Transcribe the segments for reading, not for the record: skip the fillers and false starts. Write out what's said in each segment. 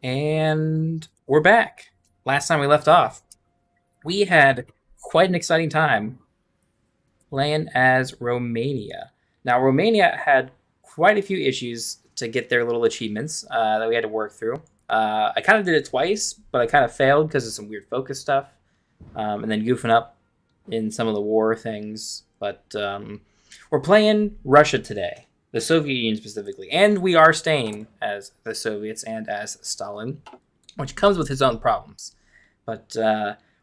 And we're back. Last time we left off, we had quite an exciting time playing as Romania. Now, Romania had quite a few issues to get their little achievements that we had to work through. I kind of did it twice, but I kind of failed because of some weird focus stuff, and then goofing up in some of the war things. But we're playing Russia today, the Soviet Union specifically, and we are staying as the Soviets and as Stalin, which comes with its own problems. But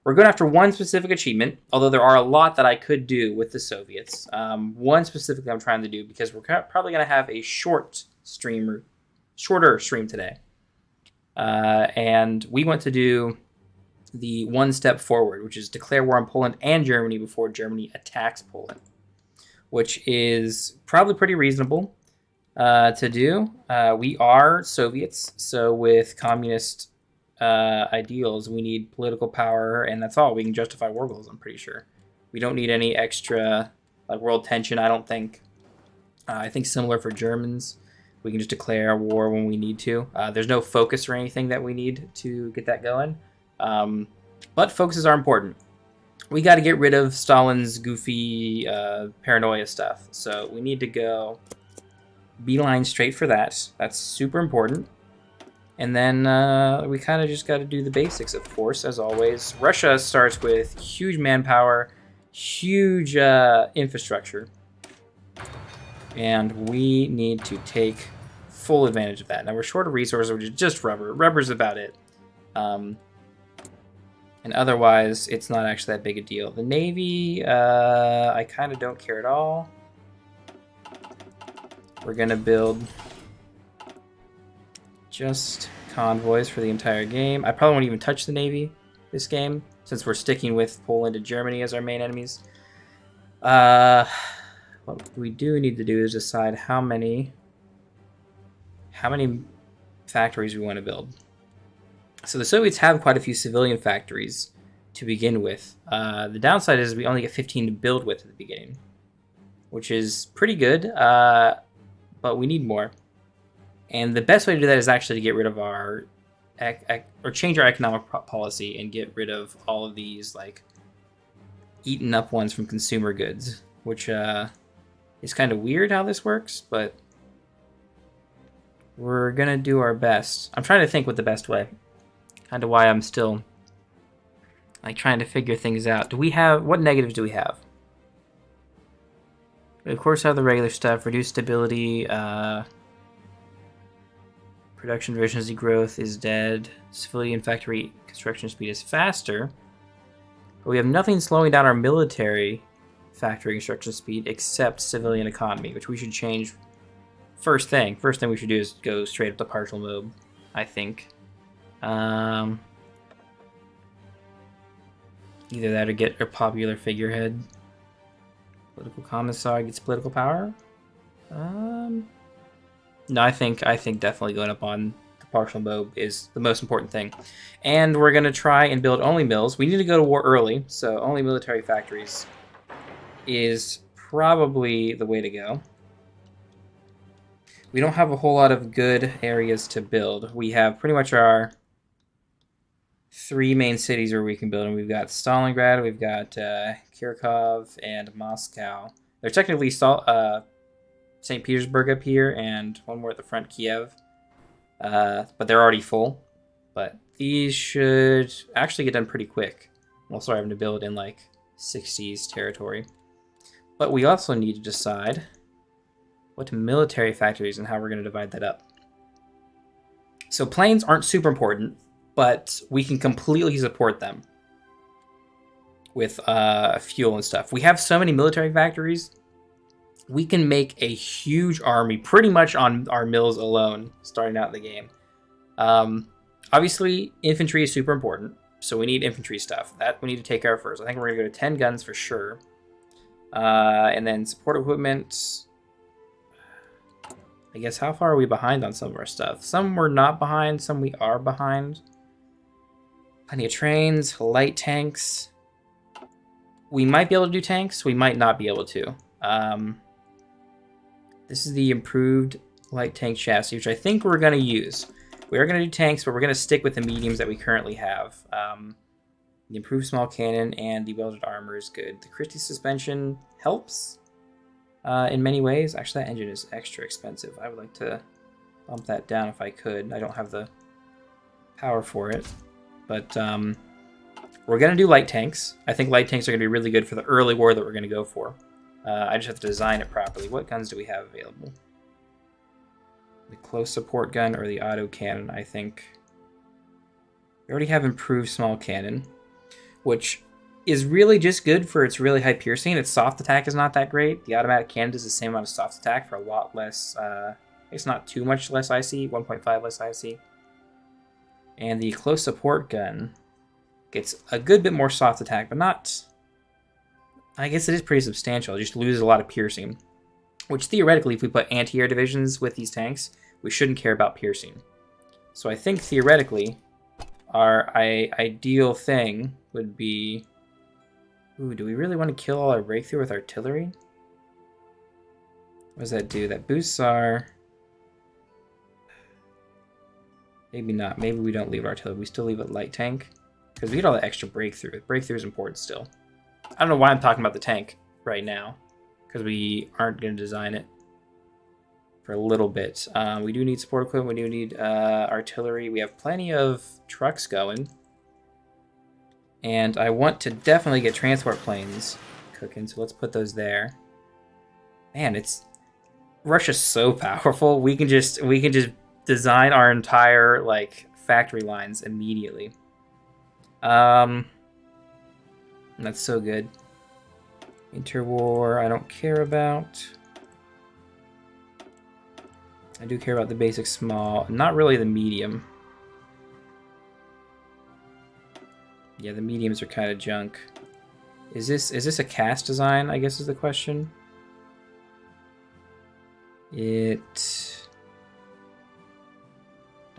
we're going after one specific achievement, although there are a lot that I could do with the Soviets. One specifically I'm trying to do because we're probably going to have a shorter stream today. And we want to do the one step forward, which is declare war on Poland and Germany before Germany attacks Poland, which is probably pretty reasonable to do. We are Soviets, so with communist ideals, we need political power, and that's all. We can justify war goals, I'm pretty sure. We don't need any extra like world tension, I don't think. I think similar for Germans. We can just declare war when we need to. There's no focus or anything that we need to get that going. But focuses are important. We got to get rid of Stalin's goofy paranoia stuff. So we need to go beeline straight for that. That's super important. And then we kind of just got to do the basics, of course, as always. Russia starts with huge manpower, huge infrastructure. And we need to take full advantage of that. Now, we're short of resources, which is just rubber. Rubber's about it. And otherwise, it's not actually that big a deal. The Navy, I kind of don't care at all. We're going to build just convoys for the entire game. I probably won't even touch the Navy this game, since we're sticking with Poland and Germany as our main enemies. What we do need to do is decide how many factories we want to build. So the Soviets have quite a few civilian factories to begin with. The downside is we only get 15 to build with at the beginning, which is pretty good, but we need more. And the best way to do that is actually to get rid of our or change our economic policy and get rid of all of these like eaten up ones from consumer goods, which is kind of weird how this works, but we're gonna do our best. I'm trying to think what the best way. Kind of why I'm still like trying to figure things out. What negatives do we have? We of course have the regular stuff: reduced stability, production efficiency growth is dead, civilian factory construction speed is faster, but we have nothing slowing down our military factory construction speed except civilian economy, which we should change. First thing we should do is go straight up to partial mode, I think. Either that or get a popular figurehead. Political commissar gets political power. No, I think definitely going up on the partial mode is the most important thing. And we're gonna try and build only mills. We need to go to war early, so only military factories is probably the way to go. We don't have a whole lot of good areas to build. We have pretty much our 3 main cities where we can build, and we've got Stalingrad, we've got Kharkov, and Moscow. They're technically St. Petersburg up here, and one more at the front, Kiev. But they're already full. But these should actually get done pretty quick. I'm also having to build in like 60s territory. But we also need to decide what military factories and how we're going to divide that up. So planes aren't super important, but we can completely support them with fuel and stuff. We have so many military factories, we can make a huge army pretty much on our mills alone starting out in the game. Obviously, infantry is super important, so we need infantry stuff. That we need to take care of first. I think we're going to go to 10 guns for sure. And then support equipment. I guess how far are we behind on some of our stuff? Some we're not behind, some we are behind. Plenty of trains, light tanks. We might be able to do tanks, we might not be able to. This is the improved light tank chassis, which I think we're going to use. We are going to do tanks, but we're going to stick with the mediums that we currently have. The improved small cannon and the welded armor is good. The Christie suspension helps in many ways. Actually, that engine is extra expensive. I would like to bump that down if I could. I don't have the power for it. But we're going to do light tanks. I think light tanks are going to be really good for the early war that we're going to go for. I just have to design it properly. What guns do we have available? The close support gun or the auto cannon, I think. We already have improved small cannon, which is really just good for its really high piercing. Its soft attack is not that great. The automatic cannon does the same amount of soft attack for a lot less, it's not too much less IC, 1.5 less IC. And the close support gun gets a good bit more soft attack, but not, I guess it is pretty substantial. It just loses a lot of piercing, which theoretically, if we put anti-air divisions with these tanks, we shouldn't care about piercing. So I think theoretically, our ideal thing would be... Ooh, do we really want to kill all our breakthrough with artillery? What does that do? That boosts our... Maybe not. Maybe we don't leave artillery. We still leave it light tank. Because we get all the extra breakthrough. Breakthrough is important still. I don't know why I'm talking about the tank right now. Because we aren't going to design it for a little bit. We do need support equipment. We do need artillery. We have plenty of trucks going. And I want to definitely get transport planes cooking, so let's put those there. Man, Russia's so powerful. We can just design our entire like factory lines immediately. That's so good. Interwar, I don't care about. I do care about the basic small, not really the medium. Yeah, the mediums are kind of junk. Is this a cast design, I guess is the question?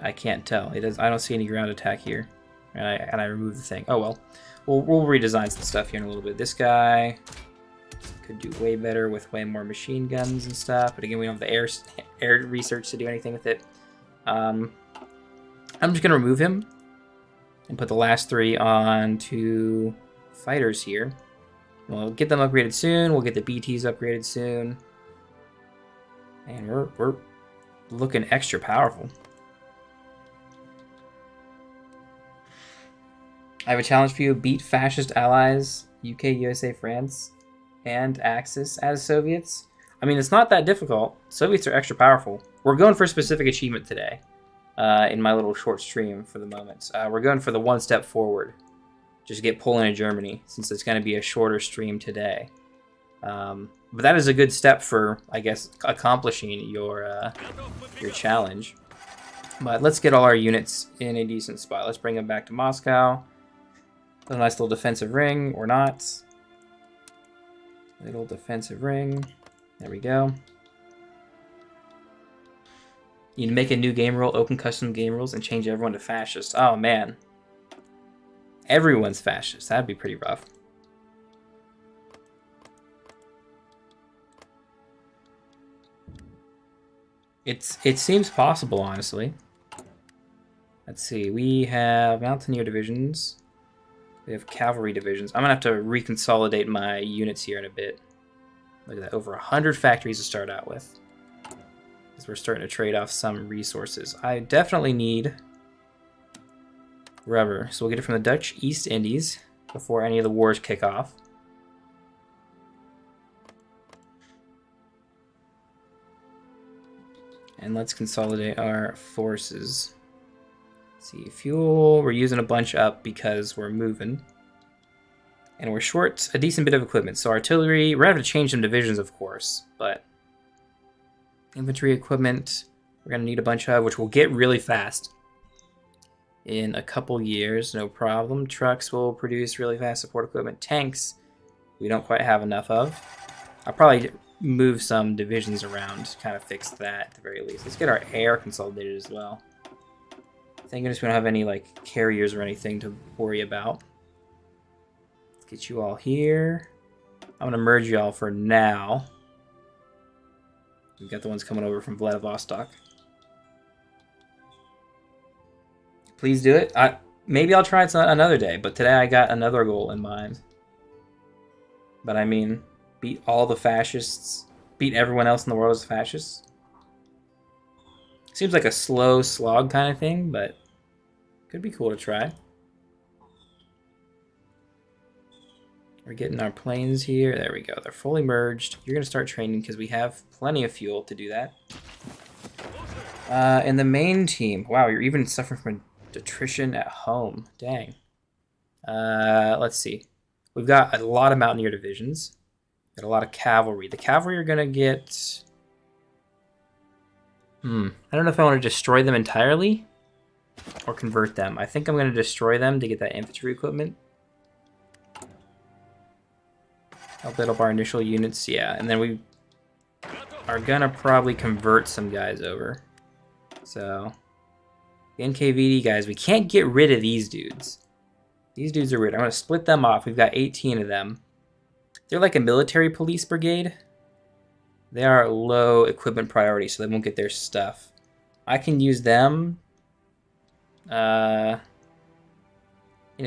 I can't tell. It does. I don't see any ground attack here. And I removed the thing. Oh well. We'll redesign some stuff here in a little bit. This guy could do way better with way more machine guns and stuff. But again, we don't have the air research to do anything with it. I'm just gonna remove him and put the last three on to fighters here. We'll get them upgraded soon. We'll get the BTs upgraded soon. And we're looking extra powerful. I have a challenge for you. Beat fascist allies, UK, USA, France, and Axis as Soviets. I mean, it's not that difficult. Soviets are extra powerful. We're going for a specific achievement today in my little short stream for the moment. We're going for the one step forward. Just get Poland and Germany, since it's going to be a shorter stream today. But that is a good step for, I guess, accomplishing your challenge. But let's get all our units in a decent spot. Let's bring them back to Moscow. A nice little defensive ring, or not. Little defensive ring. There we go. You need to make a new game rule, open custom game rules, and change everyone to fascist. Oh, man. Everyone's fascist. That'd be pretty rough. It seems possible, honestly. Let's see. We have Mountaineer divisions. We have cavalry divisions. I'm going to have to reconsolidate my units here in a bit. Look at that. Over 100 factories to start out with. Because we're starting to trade off some resources. I definitely need rubber. So we'll get it from the Dutch East Indies before any of the wars kick off. And let's consolidate our forces. Let's see, fuel, we're using a bunch up because we're moving. And we're short a decent bit of equipment. So artillery, we're going to have to change some divisions, of course. But infantry equipment, we're going to need a bunch of, which we'll get really fast. In a couple years, no problem. Trucks will produce really fast support equipment. Tanks, we don't quite have enough of. I'll probably move some divisions around to kind of fix that at the very least. Let's get our air consolidated as well. Thank goodness we don't have any like carriers or anything to worry about. Let's get you all here. I'm gonna merge you all for now. We've got the ones coming over from Vladivostok. Please do it. Maybe I'll try it another day, but today I got another goal in mind. But I mean, beat all the fascists, beat everyone else in the world as fascists. Seems like a slow slog kind of thing, but could be cool to try. We're getting our planes here. There we go. They're fully merged. You're going to start training because we have plenty of fuel to do that. And the main team. Wow, you're even suffering from attrition at home. Dang. Let's see. We've got a lot of Mountaineer divisions. Got a lot of cavalry. The cavalry are going to get... I don't know if I want to destroy them entirely or convert them. I think I'm going to destroy them to get that infantry equipment. I'll build up our initial units, yeah. And then we are going to probably convert some guys over. So, the NKVD guys, we can't get rid of these dudes. These dudes are weird. I'm going to split them off. We've got 18 of them. They're like a military police brigade. They are low equipment priority, so they won't get their stuff. I can use them in a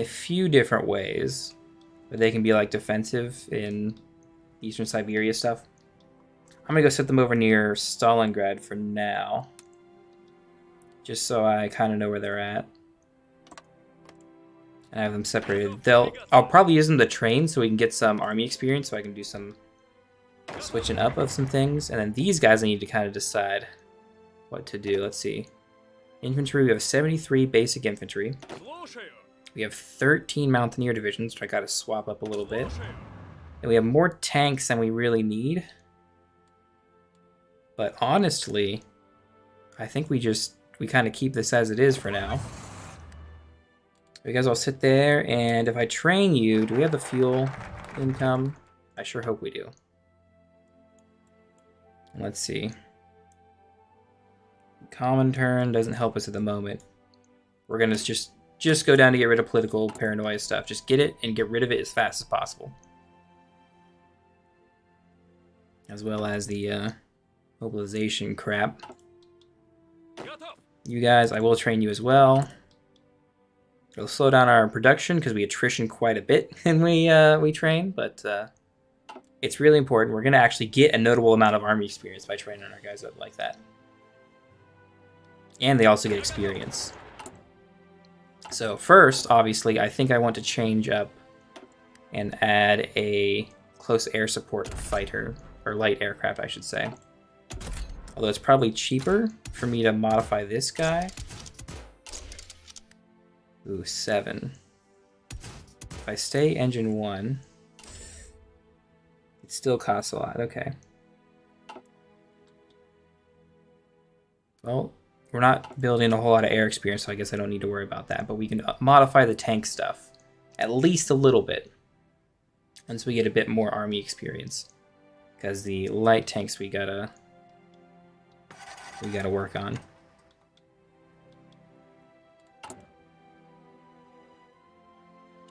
few different ways. But they can be like defensive in Eastern Siberia stuff. I'm going to go set them over near Stalingrad for now. Just so I kind of know where they're at. And I have them separated. I'll probably use them to train so we can get some army experience so I can do some switching up of some things. And then these guys I need to kind of decide what to do. Let's see. Infantry, we have 73 basic infantry. We have 13 Mountaineer divisions, which I gotta swap up a little bit. And we have more tanks than we really need. But honestly, I think we kind of keep this as it is for now. You guys all sit there, and if I train you, do we have the fuel income? I sure hope we do. Let's see. Common turn doesn't help us at the moment. We're gonna just go down to get rid of political paranoia stuff. Just get it and get rid of it as fast as possible. As well as the mobilization crap. You guys, I will train you as well. It'll slow down our production because we attrition quite a bit when we train, but it's really important. We're going to actually get a notable amount of army experience by training our guys up like that. And they also get experience. So first, obviously, I think I want to change up and add a close air support fighter, or light aircraft, I should say. Although it's probably cheaper for me to modify this guy. Ooh, 7. If I stay engine 1, it still costs a lot. Okay. Well, we're not building a whole lot of air experience, so I guess I don't need to worry about that. But we can modify the tank stuff at least a little bit once we get a bit more army experience. Because the light tanks we gotta work on.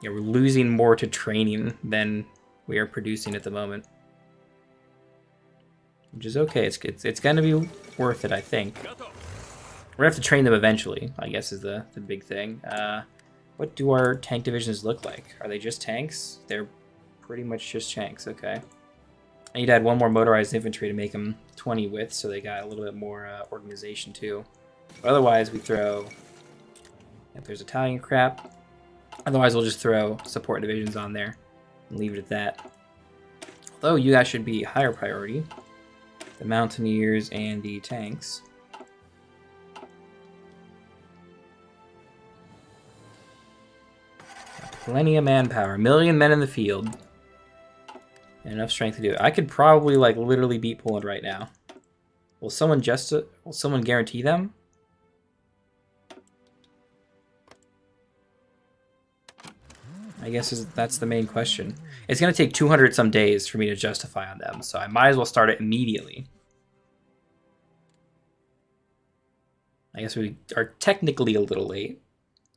Yeah, we're losing more to training than we are producing at the moment. Which is okay. It's gonna be worth it, I think. We're gonna have to train them eventually, I guess is the big thing. What do our tank divisions look like? Are they just tanks? They're pretty much just tanks, okay. I need to add one more motorized infantry to make them 20 width, so they got a little bit more organization too. But otherwise, we throw... If there's Italian crap. Otherwise, we'll just throw support divisions on there and leave it at that. Although you guys should be higher priority. The Mountaineers and the tanks. Got plenty of manpower. 1 million men in the field. And enough strength to do it. I could probably, like, literally beat Poland right now. Will someone guarantee them? I guess that's the main question. It's going to take 200 some days for me to justify on them, so I might as well start it immediately. I guess we are technically a little late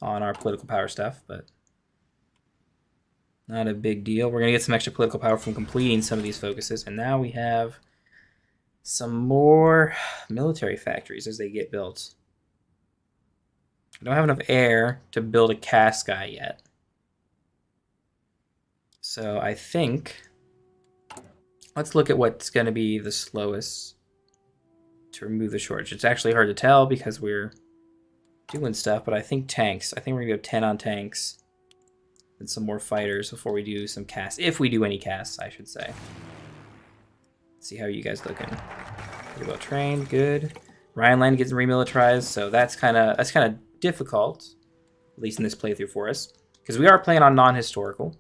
on our political power stuff, but not a big deal. We're going to get some extra political power from completing some of these focuses, and now we have some more military factories as they get built. don't have enough air to build a cast guy yet. So I think... Let's look at what's going to be the slowest to remove the shortage. It's actually hard to tell because we're doing stuff, but I think tanks. I think we're going to go 10 on tanks and some more fighters before we do some casts. If we do any casts, I should say. Let's see how you guys looking. Pretty well trained, good. Rhineland gets remilitarized, so that's kind of difficult, at least in this playthrough for us, because we are playing on non-historical.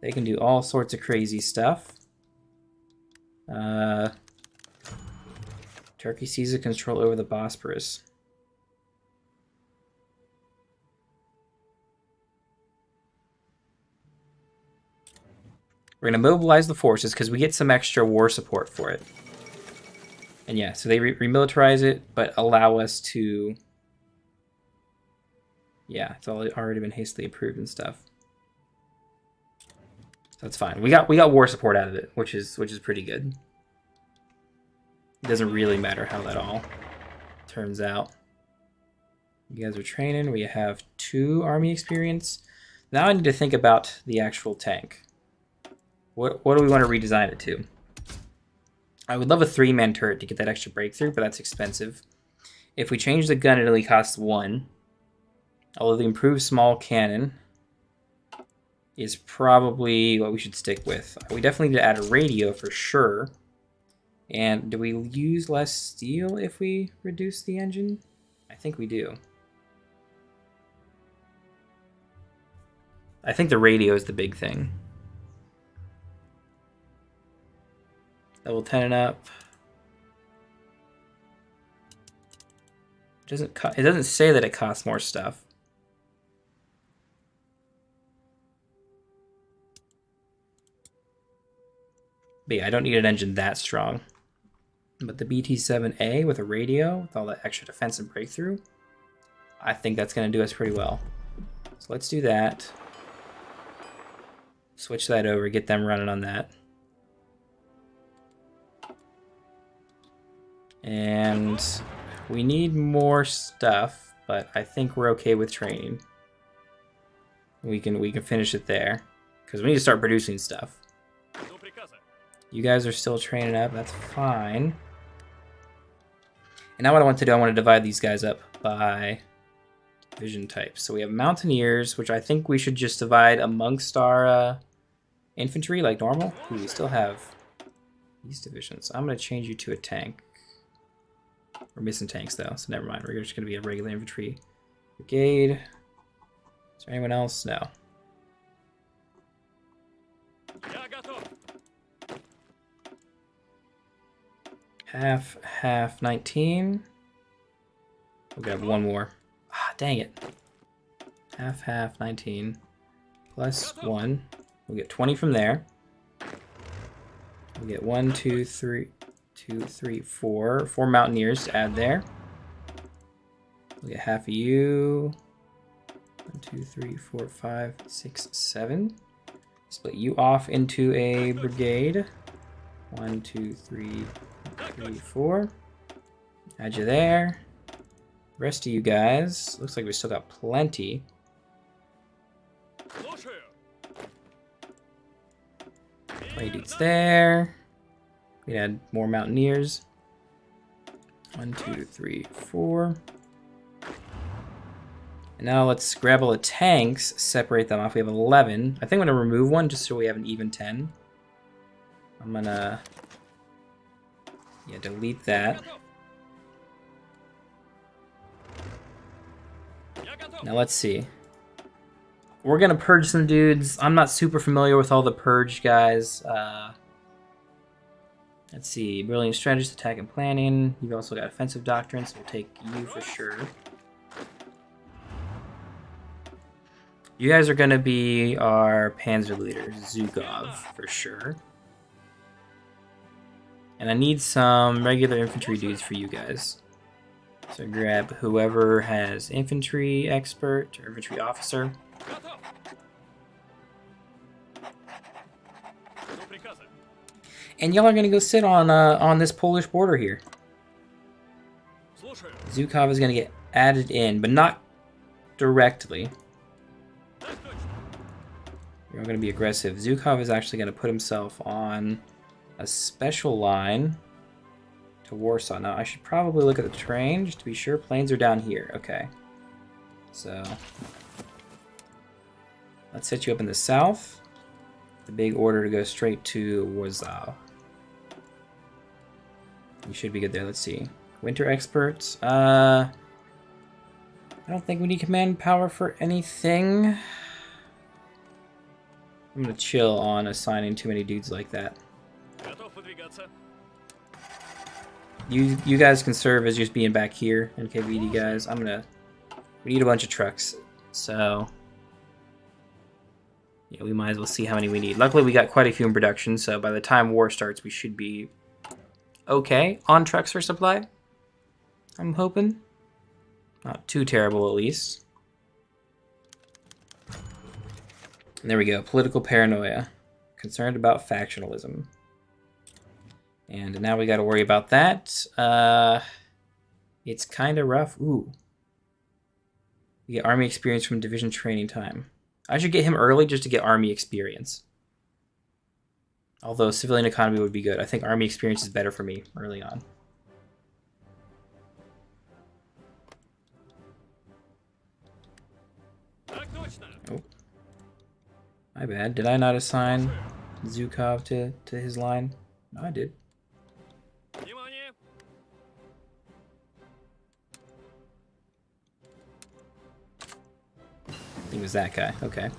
They can do all sorts of crazy stuff. Turkey seizes control over the Bosporus. We're going to mobilize the forces because we get some extra war support for it. And yeah, so they remilitarize it, but allow us to... Yeah, it's already been hastily approved and stuff. So that's fine. We got war support out of it, which is pretty good. It doesn't really matter how that all turns out. You guys are training. We have 2 army experience. Now I need to think about the actual tank. What do we want to redesign it to? I would love a 3-man turret to get that extra breakthrough, but that's expensive. If we change the gun, it only costs 1. Although the improved small cannon is probably what we should stick with. We definitely need to add a radio for sure. And do we use less steel if we reduce the engine? I think we do. I think the radio is the big thing. Level 10 and up. It doesn't say that it costs more stuff. But yeah, I don't need an engine that strong. But the BT-7A with a radio, with all that extra defense and breakthrough, I think that's going to do us pretty well. So let's do that. Switch that over, get them running on that. And we need more stuff, but I think we're okay with training. We can finish it there, because we need to start producing stuff. You guys are still training up, that's fine. And now what I want to do, I want to divide these guys up by division types. So we have Mountaineers, which I think we should just divide amongst our infantry like normal. Ooh, we still have these divisions. So I'm going to change you to a tank. We're missing tanks though, so never mind. We're just going to be a regular infantry brigade. Is there anyone else? No. Half 19. We'll grab one more. Ah, dang it. Half 19 plus 1. We'll get 20 from there. We'll get 1, 2, 3, 4 Mountaineers to add there. We'll get half of you. 1, 2, 3, 4, 5, 6, 7. Split you off into a brigade. 1, 2, 3, 4. Add you there. Rest of you guys. Looks like we still got plenty. Play dudes there. We add more Mountaineers. 1, 2, 3, 4. And now let's grab all the tanks, separate them off. We have 11. I think I'm going to remove one just so we have an even 10. I'm going to delete that. Now let's see. We're going to purge some dudes. I'm not super familiar with all the purge guys. Let's see. Brilliant strategist, attack and planning. You've also got offensive doctrine, so we'll take you for sure. You guys are going to be our panzer leader, Zhukov, for sure. And I need some regular infantry dudes for you guys. So grab whoever has infantry expert or infantry officer. And y'all are going to go sit on this Polish border here. Zhukov is going to get added in, but not directly. We're going to be aggressive. Zhukov is actually going to put himself on a special line to Warsaw. Now, I should probably look at the terrain just to be sure. Planes are down here. Okay. So, let's set you up in the south. The big order to go straight to Warsaw. You should be good there. Let's see. Winter experts. I don't think we need command power for anything. I'm gonna chill on assigning too many dudes like that. You guys can serve as just being back here, NKVD guys. We need a bunch of trucks, so yeah, we might as well see how many we need. Luckily, we got quite a few in production, so by the time war starts, we should be okay on trucks for supply. I'm hoping. Not too terrible, at least. And there we go. Political paranoia. Concerned about factionalism. And now we got to worry about that. It's kind of rough. Ooh. We get army experience from division training time. I should get him early just to get army experience. Although civilian economy would be good. I think army experience is better for me early on. Oh. My bad. Did I not assign Zhukov to his line? No, I did. I think it was that guy. Okay.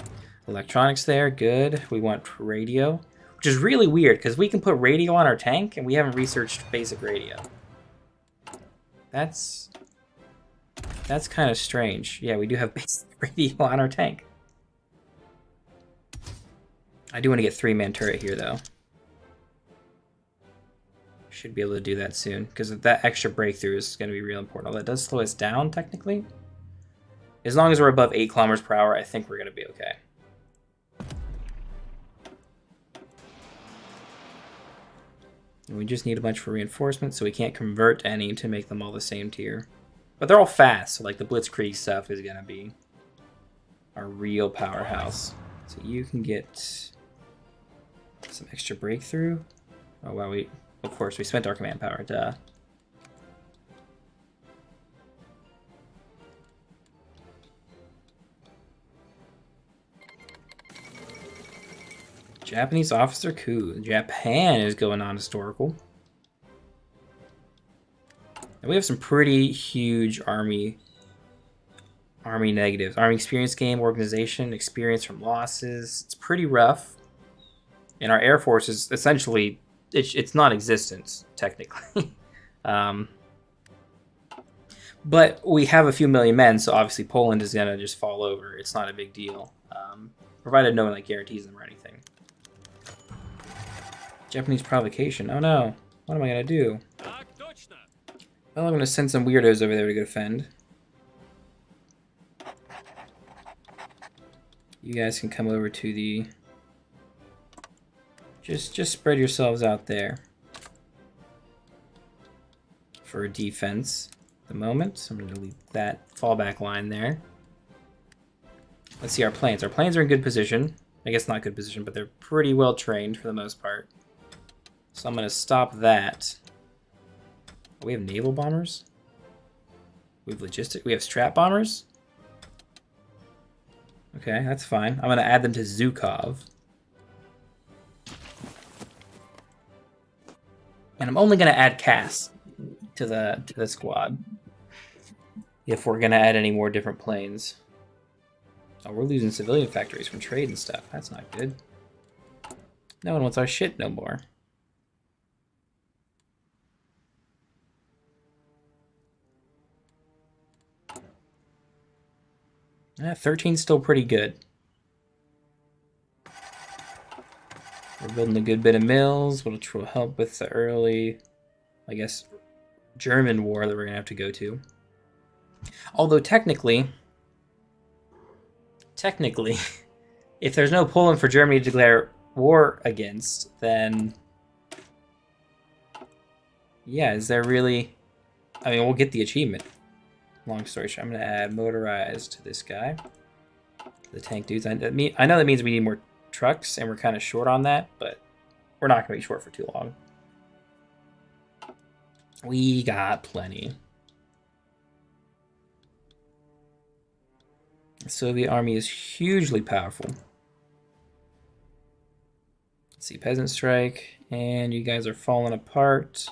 Electronics there. Good. We want radio. Which is really weird, because we can put radio on our tank, and we haven't researched basic radio. That's kind of strange. Yeah, we do have basic radio on our tank. I do want to get 3-man turret here, though. Should be able to do that soon, because that extra breakthrough is going to be real important. Although that does slow us down, technically. As long as we're above 8 kilometers per hour, I think we're going to be okay. And we just need a bunch for reinforcements, so we can't convert any to make them all the same tier. But they're all fast, so like the Blitzkrieg stuff is going to be our real powerhouse. So you can get some extra breakthrough. Oh wow, of course we spent our command power, duh. Japanese officer coup. Japan is going on historical. And we have some pretty huge army negatives. Army experience game, organization, experience from losses. It's pretty rough. And our air force is essentially, it's non-existent, technically. But we have a few million men, so obviously Poland is going to just fall over. It's not a big deal. Provided no one like guarantees them or anything. Japanese provocation. Oh no. What am I going to do? Well, I'm going to send some weirdos over there to go defend. You guys can come over to the... Just spread yourselves out there for defense at the moment. So I'm going to delete that fallback line there. Let's see our planes. Our planes are in good position. I guess not good position, but they're pretty well trained for the most part. So I'm going to stop that. Oh, we have naval bombers. We have logistic. We have strat bombers. Okay, that's fine. I'm going to add them to Zhukov. And I'm only going to add Cass to the squad. If we're going to add any more different planes. Oh, we're losing civilian factories from trade and stuff. That's not good. No one wants our shit no more. Yeah, 13's still pretty good. We're building a good bit of mills, which will help with the early, I guess, German war that we're going to have to go to. Although technically, if there's no Poland for Germany to declare war against, then yeah, is there really... I mean, we'll get the achievement. long story short, I'm going to add motorized to this guy. The tank dudes. I know that means we need more trucks, and we're kind of short on that, but we're not going to be short for too long. We got plenty. The Soviet army is hugely powerful. Let's see, peasant strike, and you guys are falling apart.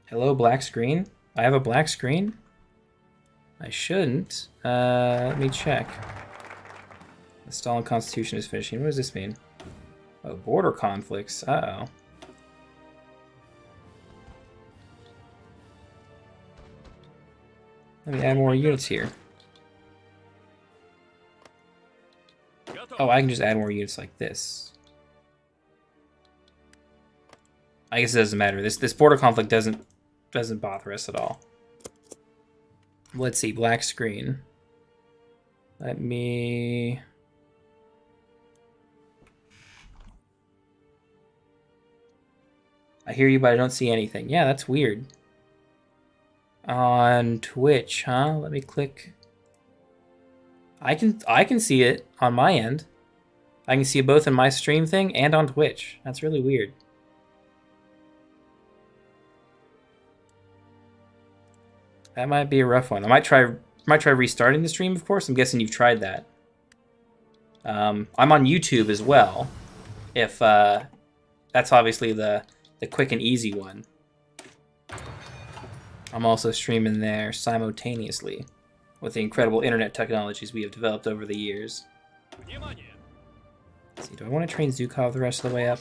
Hello, black screen. I have a black screen? I shouldn't. Let me check. The Stalin Constitution is finishing. What does this mean? Oh, border conflicts. Uh-oh. Let me add more units here. Oh, I can just add more units like this. I guess it doesn't matter. This border conflict doesn't bother us at all. Let's see, black screen. Let me... I hear you, but I don't see anything. Yeah, that's weird. On Twitch, huh? Let me click. I can see it on my end. I can see it both in my stream thing and on Twitch. That's really weird. That might be a rough one. I might try restarting the stream, of course. I'm guessing you've tried that. I'm on YouTube as well. If that's obviously the quick and easy one. I'm also streaming there simultaneously with the incredible internet technologies we have developed over the years. Let's see, do I want to train Zhukov the rest of the way up?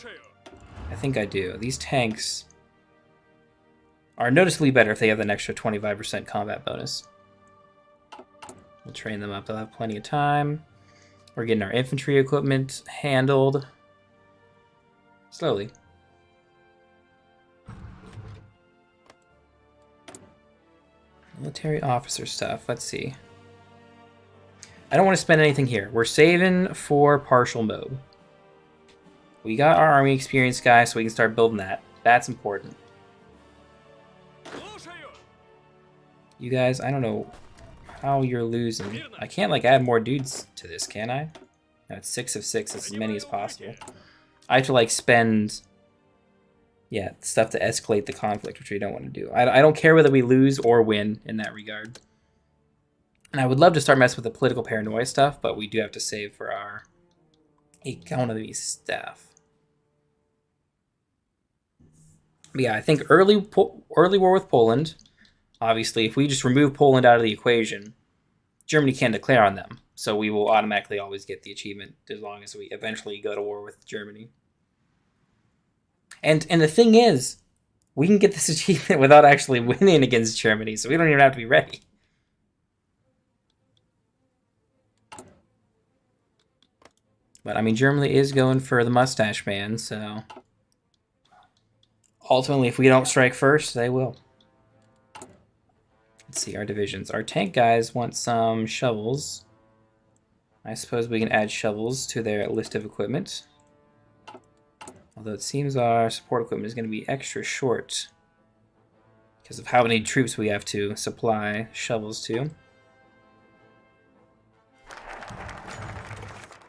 I think I do. These tanks are noticeably better if they have an extra 25% combat bonus. We'll train them up. They'll have plenty of time. We're getting our infantry equipment handled slowly. Military officer stuff. Let's see. I don't want to spend anything here. We're saving for partial mode. We got our army experience, guys, so we can start building that. That's important. You guys, I don't know how you're losing. I can't, like, add more dudes to this, can I? No, it's 6 of 6. It's as many as possible. I have to, like, spend... yeah, stuff to escalate the conflict, which we don't want to do. I don't care whether we lose or win in that regard. And I would love to start messing with the political paranoia stuff, but we do have to save for our economy staff. But yeah, I think early war with Poland. Obviously, if we just remove Poland out of the equation, Germany can't declare on them. So we will automatically always get the achievement as long as we eventually go to war with Germany. And the thing is, we can get this achievement without actually winning against Germany, so we don't even have to be ready. But, I mean, Germany is going for the mustache man, so... ultimately, if we don't strike first, they will. Let's see, our divisions. Our tank guys want some shovels. I suppose we can add shovels to their list of equipment. Although it seems our support equipment is going to be extra short because of how many troops we have to supply shovels to.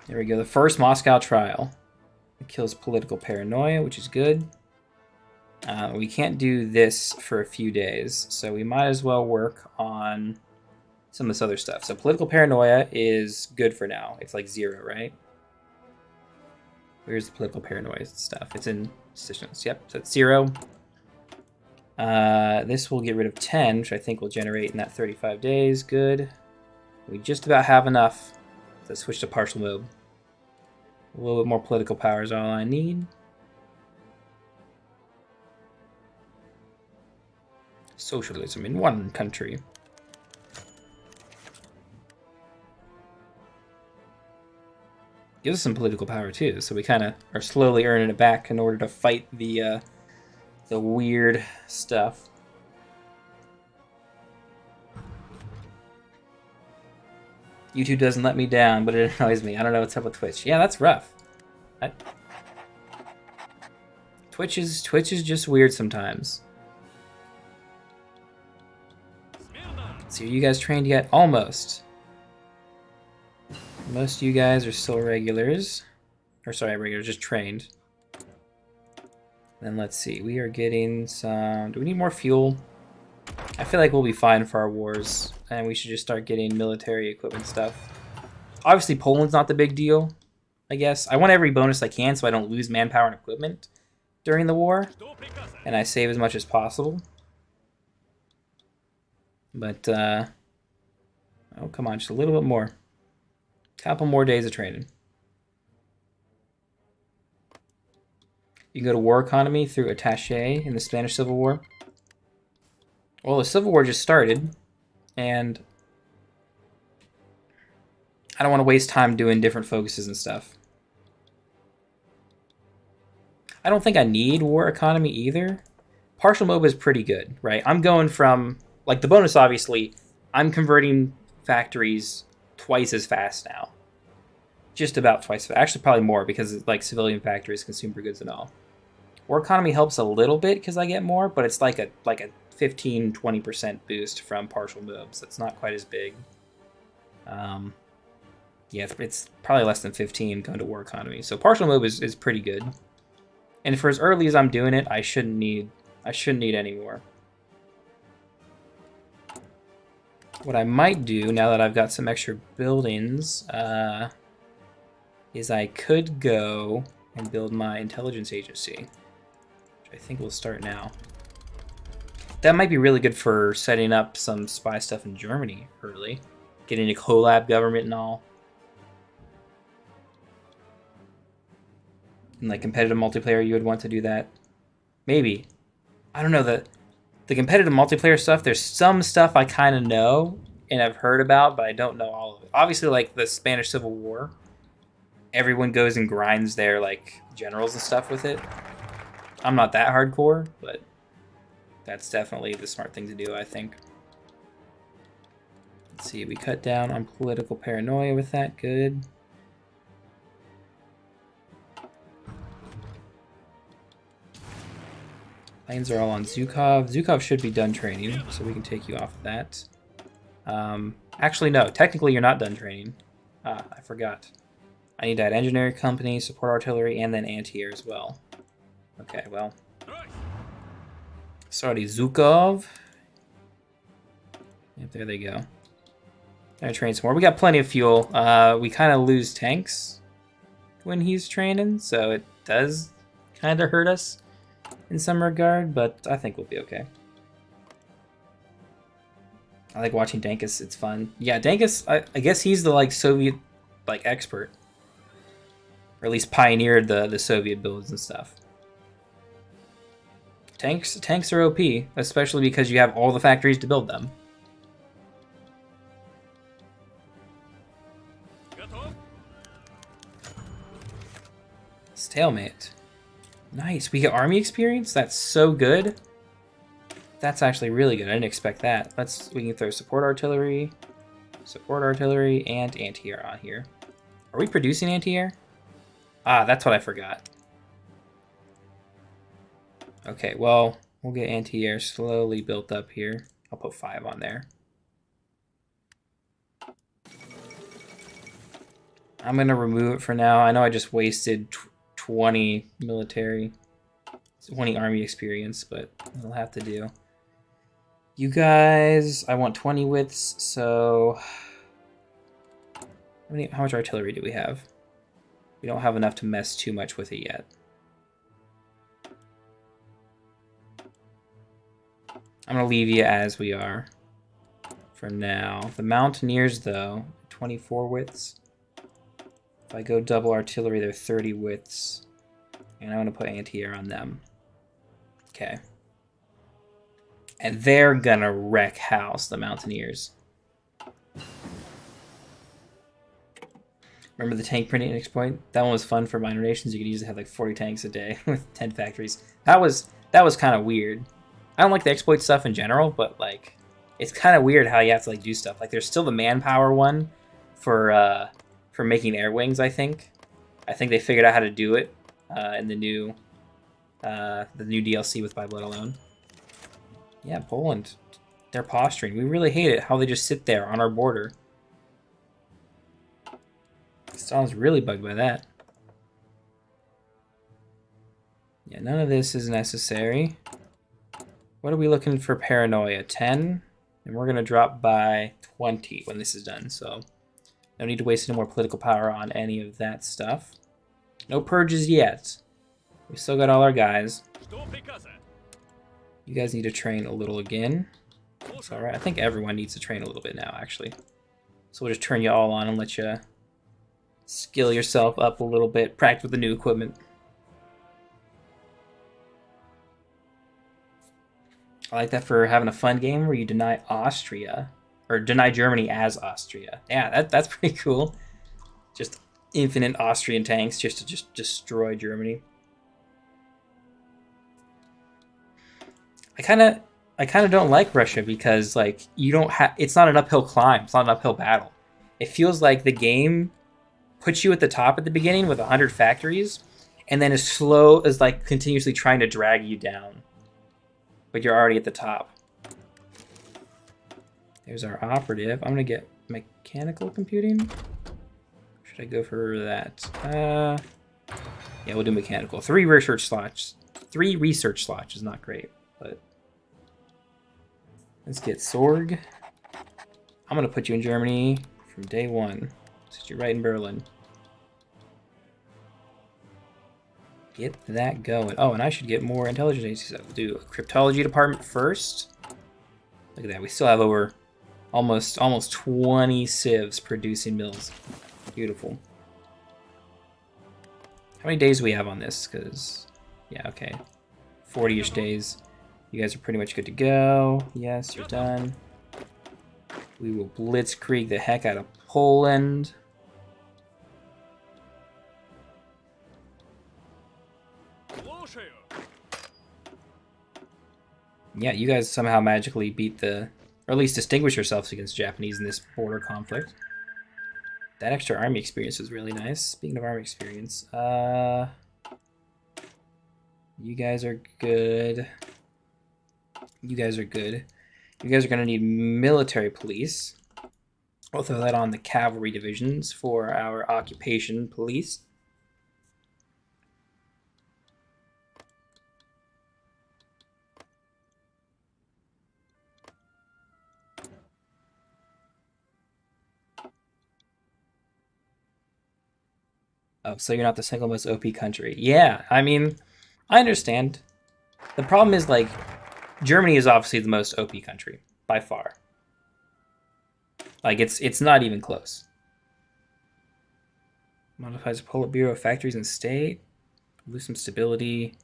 There we go, the first Moscow trial. It kills political paranoia, which is good. We can't do this for a few days, so we might as well work on some of this other stuff. So political paranoia is good for now. It's like 0, right? Where's the political paranoia stuff? It's in decisions. Yep, so it's 0. This will get rid of 10, which I think will generate in that 35 days. Good. We just about have enough to switch to partial mode. A little bit more political power is all I need. Socialism in one country. Gives us some political power too, so we kind of are slowly earning it back in order to fight the weird stuff. YouTube doesn't let me down, but it annoys me. I don't know what's up with Twitch. Yeah, that's rough. Twitch is just weird sometimes. So are you guys trained yet? Almost. Most of you guys are still regulars. Or sorry, regulars, just trained. Then let's see, we are getting some... Do we need more fuel? I feel like we'll be fine for our wars, and we should just start getting military equipment stuff. Obviously, Poland's not the big deal, I guess. I want every bonus I can so I don't lose manpower and equipment during the war, and I save as much as possible. But, oh, come on, just a little bit more. Couple more days of training. You can go to war economy through attaché in the Spanish Civil War. Well, the Civil War just started, and I don't want to waste time doing different focuses and stuff. I don't think I need war economy either. Partial MOBA is pretty good, right? I'm going from, like, the bonus, obviously, I'm converting factories twice as fast now. Just about twice. Actually, probably more, because, like, civilian factories, consumer goods and all. War economy helps a little bit because I get more, but it's like a 15-20% boost from partial moves. That's not quite as big. Yeah, it's probably less than 15 going to war economy. So partial move is pretty good. And for as early as I'm doing it, I shouldn't need any more. What I might do now that I've got some extra buildings is I could go and build my intelligence agency, which I think will start now. That might be really good for setting up some spy stuff in Germany early, getting a collab government and all. In like competitive multiplayer, you would want to do that. Maybe. I don't know, the competitive multiplayer stuff, there's some stuff I kind of know and I've heard about, but I don't know all of it. Obviously, like the Spanish Civil War, everyone goes and grinds their like generals and stuff with it. I'm not that hardcore, but that's definitely the smart thing to do, I think. Let's see, we cut down on political paranoia with that. Good. Planes are all on Zhukov. Zhukov should be done training, so we can take you off of that. Actually, no. Technically, you're not done training. Ah, I forgot. I need to add engineering company, support artillery, and then anti-air as well. Okay, well. Sorry, Zhukov. Yep, there they go. I train some more. We got plenty of fuel. We kind of lose tanks when he's training, so it does kind of hurt us in some regard, but I think we'll be okay. I like watching Dankus. It's fun. Yeah, Dankus, I guess he's the like Soviet like expert, or at least pioneered the Soviet builds and stuff. Tanks are OP, especially because you have all the factories to build them. Stalemate. Nice. We get army experience? That's so good. That's actually really good. I didn't expect that. We can throw support artillery, and anti-air on here. Are we producing anti-air? Ah, that's what I forgot. Okay, well, we'll get anti-air slowly built up here. I'll put 5 on there. I'm going to remove it for now. I know I just wasted 20 military, 20 army experience, but it'll have to do. You guys, I want 20 widths, so how much artillery do we have? We don't have enough to mess too much with it yet. I'm going to leave you as we are for now. The Mountaineers, though, 24 widths. If I go double artillery, they're 30 widths. And I want to put anti-air on them. Okay. And they're gonna wreck house, the Mountaineers. Remember the tank printing exploit? That one was fun for minor nations. You could easily have like 40 tanks a day with 10 factories. That was kind of weird. I don't like the exploit stuff in general, but like it's kind of weird how you have to like do stuff. Like there's still the manpower one for making air wings, I think. I think they figured out how to do it in the new DLC with By Blood Alone. Yeah, Poland. They're posturing. We really hate it how they just sit there on our border. Stalin's really bugged by that. Yeah, none of this is necessary. What are we looking for paranoia? 10? And we're going to drop by 20 when this is done, so no need to waste any more political power on any of that stuff. No purges yet. We still got all our guys. You guys need to train a little again. It's alright. I think everyone needs to train a little bit now, actually. So we'll just turn you all on and let you skill yourself up a little bit. Practice with the new equipment. I like that for having a fun game where you deny Austria. Or deny Germany as Austria. Yeah, that's pretty cool. Just infinite Austrian tanks just to just destroy Germany. I kind of don't like Russia because like you don't have. It's not an uphill climb. It's not an uphill battle. It feels like the game puts you at the top at the beginning with 100 factories, and then is slow as like continuously trying to drag you down. But you're already at the top. There's our operative. I'm gonna get mechanical computing. Should I go for that? Yeah, we'll do mechanical. 3 research slots. 3 research slots is not great, but let's get Sorg. I'm gonna put you in Germany from day 1. Sit you right in Berlin. Get that going. Oh, and I should get more intelligence agencies. We'll do a cryptology department first. Look at that. We still have over almost 20 civs producing mills. Beautiful. How many days do we have on this? Because, yeah, okay. 40-ish days. You guys are pretty much good to go. Yes, you're done. We will blitzkrieg the heck out of Poland. Yeah, you guys somehow magically beat the, or at least distinguish yourselves against Japanese in this border conflict. That extra army experience was really nice. Speaking of army experience, you guys are good. You guys are good. You guys are going to need military police. We'll throw that on the cavalry divisions for our occupation police. Oh, so you're not the single most OP country. Yeah, I mean, I understand. The problem is, like, Germany is obviously the most OP country, by far. Like, it's not even close. Modifies the Politburo of factories and state. Lose some stability.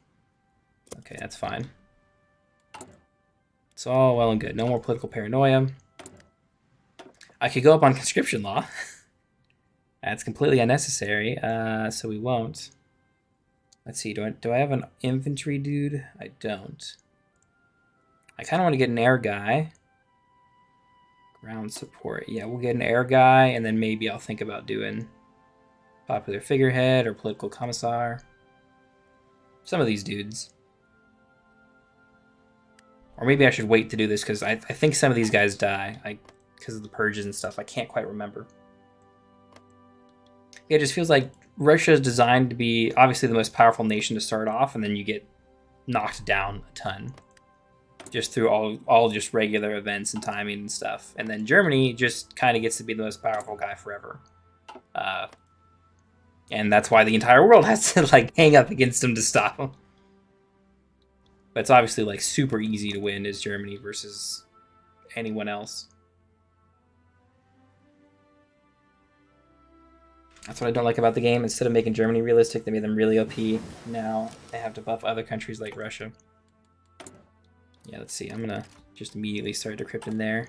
Okay, that's fine. It's all well and good. No more political paranoia. I could go up on conscription law. That's completely unnecessary, so we won't. Let's see, do I have an infantry dude? I don't. I kind of want to get an air guy. Ground support. Yeah, we'll get an air guy, and then maybe I'll think about doing popular figurehead or political commissar. Some of these dudes. Or maybe I should wait to do this, because I think some of these guys die because of the purges and stuff. I can't quite remember. It just feels like Russia is designed to be obviously the most powerful nation to start off, and then you get knocked down a ton just through all just regular events and timing and stuff. And then Germany just kind of gets to be the most powerful guy forever. And that's why the entire world has to like hang up against them to stop them. But it's obviously like super easy to win as Germany versus anyone else. That's what I don't like about the game. Instead of making Germany realistic, they made them really OP. Now they have to buff other countries like Russia. Yeah, let's see. I'm going to just immediately start decrypting there.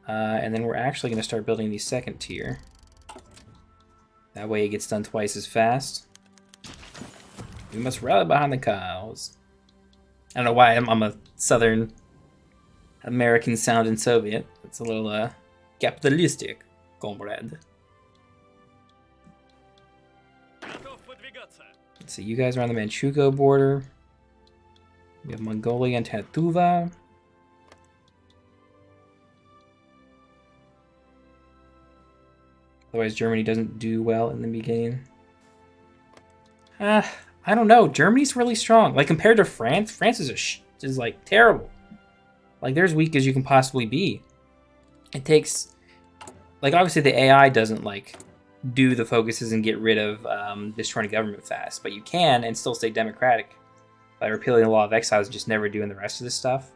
And then we're actually going to start building the second tier. That way it gets done twice as fast. We must rally behind the cause. I don't know why I'm a Southern American sounding Soviet. It's a little capitalistic, comrade. Let's see, you guys are on the Manchukuo border. We have Mongolia and Tatuva. Otherwise, Germany doesn't do well in the beginning. I don't know. Germany's really strong. Like, compared to France, France is like, terrible. Like, they're as weak as you can possibly be. It takes... Like, obviously, the AI doesn't, like, do the focuses and get rid of destroying government fast. But you can and still stay democratic by repealing the law of exiles and just never doing the rest of this stuff.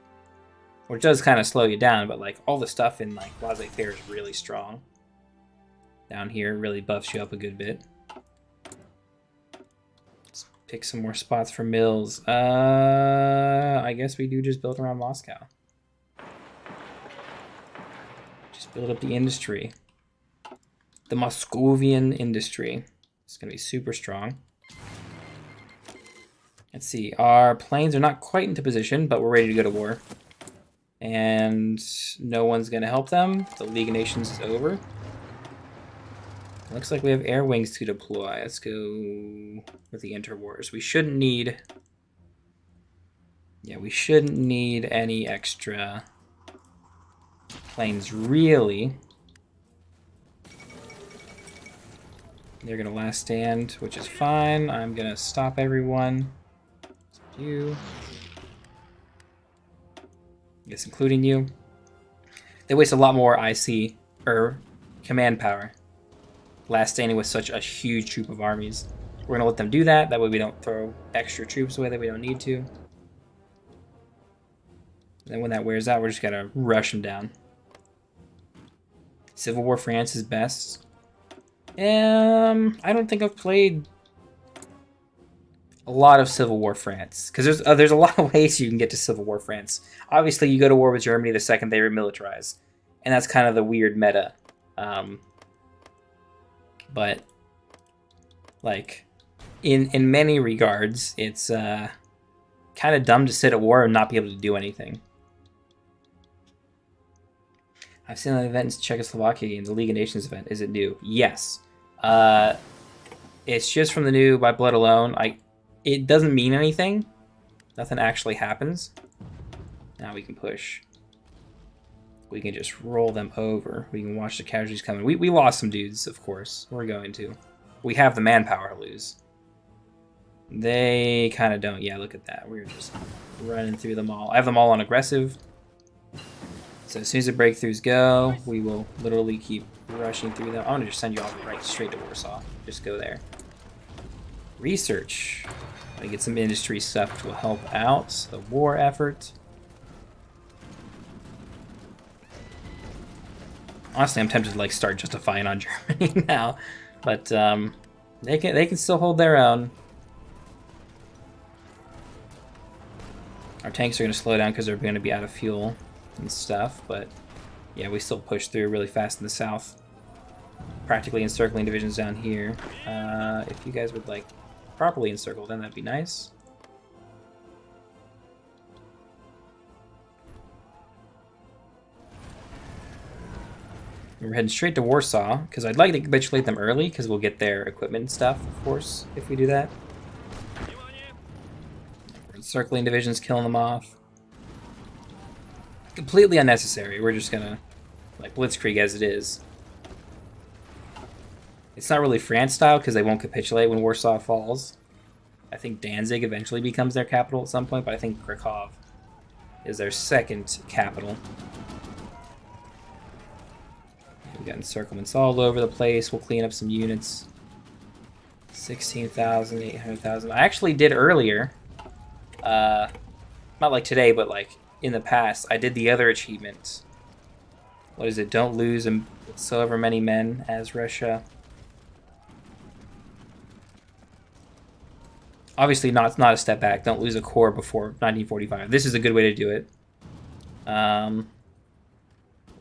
Which does kind of slow you down, but, like, all the stuff in, like, laissez-faire is really strong. Down here really buffs you up a good bit. Let's pick some more spots for mills. I guess we do just build around Moscow. Just build up the industry. The Moscovian industry. It's going to be super strong. Let's see. Our planes are not quite into position, but we're ready to go to war. And no one's going to help them. The League of Nations is over. Looks like we have air wings to deploy. Let's go with the interwars. We shouldn't need... Yeah, we shouldn't need any extra planes, really. They're going to last stand, which is fine. I'm going to stop everyone. You. I guess including you. They waste a lot more IC, or command power, last standing with such a huge troop of armies. We're going to let them do that. That way we don't throw extra troops away that we don't need to. And then when that wears out, we're just going to rush them down. Civil War France is best. I don't think I've played a lot of Civil War France, because there's a lot of ways you can get to Civil War France. Obviously, you go to war with Germany the second they remilitarize, and that's kind of the weird meta. But like in many regards, it's kind of dumb to sit at war and not be able to do anything. I've seen an event in Czechoslovakia, the League of Nations event. Is it new? Yes. It's just from the new by blood alone. It doesn't mean anything. Nothing actually happens. Now we can push. We can just roll them over. We can watch the casualties coming. We lost some dudes, of course. We're going to. We have the manpower to lose. They kind of don't. Yeah, look at that. We're just running through them all. I have them all on aggressive. So as soon as the breakthroughs go, we will literally keep rushing through them. I want to just send you all right straight to Warsaw. Just go there. Research. I'm gonna get some industry stuff which will help out the war effort. Honestly, I'm tempted to like start justifying on Germany now, but they can still hold their own. Our tanks are going to slow down because they're going to be out of fuel and stuff, but yeah, we still push through really fast in the south. Practically encircling divisions down here. If you guys would like properly encircle, then that'd be nice. We're heading straight to Warsaw, because I'd like to capitulate them early, because we'll get their equipment and stuff, of course, if we do that. We're encircling divisions, killing them off. Completely unnecessary. We're just gonna, like, Blitzkrieg as it is. It's not really France style, because they won't capitulate when Warsaw falls. I think Danzig eventually becomes their capital at some point, but I think Krakow is their second capital. We got encirclements all over the place. We'll clean up some units. 16,000, 800,000. I actually did earlier, not like today, but like in the past, I did the other achievement. What is it? Don't lose so ever many men as Russia. Obviously, not a step back. Don't lose a corps before 1945. This is a good way to do it.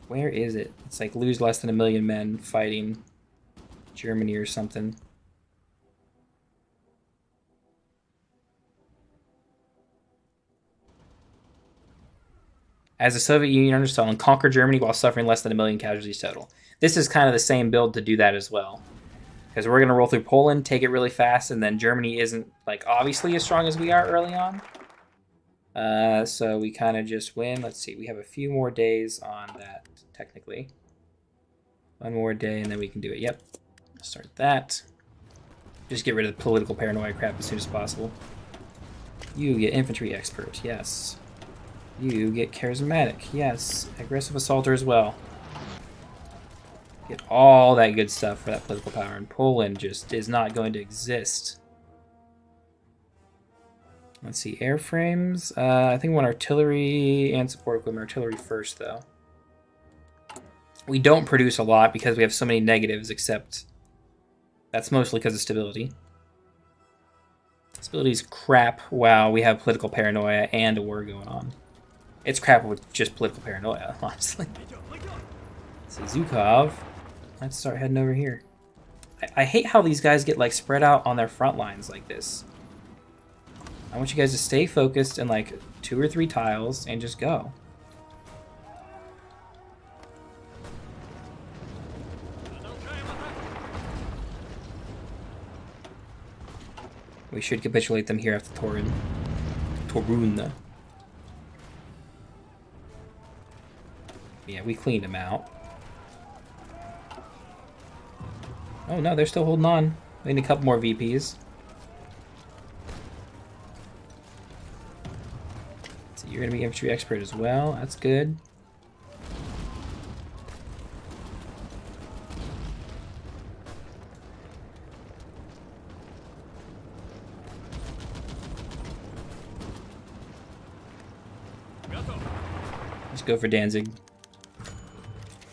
Where is it? It's like lose less than 1 million men fighting Germany or something. As the Soviet Union understood, and conquer Germany while suffering less than 1 million casualties total. This is kind of the same build to do that as well. Because we're going to roll through Poland, take it really fast, and then Germany isn't like obviously as strong as we are early on. So we kind of just win. Let's see, we have a few more days on that, technically. One more day and then we can do it. Yep. Start that. Just get rid of the political paranoia crap as soon as possible. You get infantry expert. Yes. You get charismatic. Yes. Aggressive assaulter as well. Get all that good stuff for that political power. And Poland just is not going to exist. Let's see. Airframes. I think we want artillery and support equipment. Artillery first, though. We don't produce a lot because we have so many negatives, except that's mostly because of stability. Stability's crap while we have political paranoia and a war going on. It's crap with just political paranoia, honestly. So Zhukov, let's start heading over here. I hate how these guys get like spread out on their front lines like this. I want you guys to stay focused in like 2 or 3 tiles and just go. We should capitulate them here after Torun. Yeah, we cleaned them out. Oh no, they're still holding on. We need a couple more VPs. So you're gonna be infantry expert as well. That's good. Let's go for Danzig.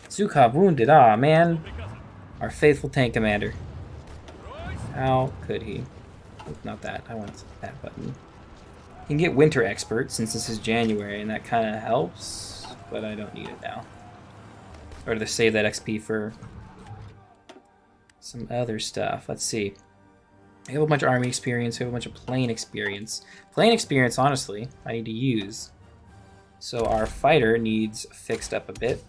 Zhukov wounded. Ah, man. Our faithful tank commander. How could he? Oh, not that. I want that button. You can get winter expert since this is January, and that kind of helps, but I don't need it now. Or to save that XP for some other stuff. Let's see. I have a bunch of army experience. I have a bunch of plane experience. Plane experience, honestly, I need to use. So our fighter needs fixed up a bit.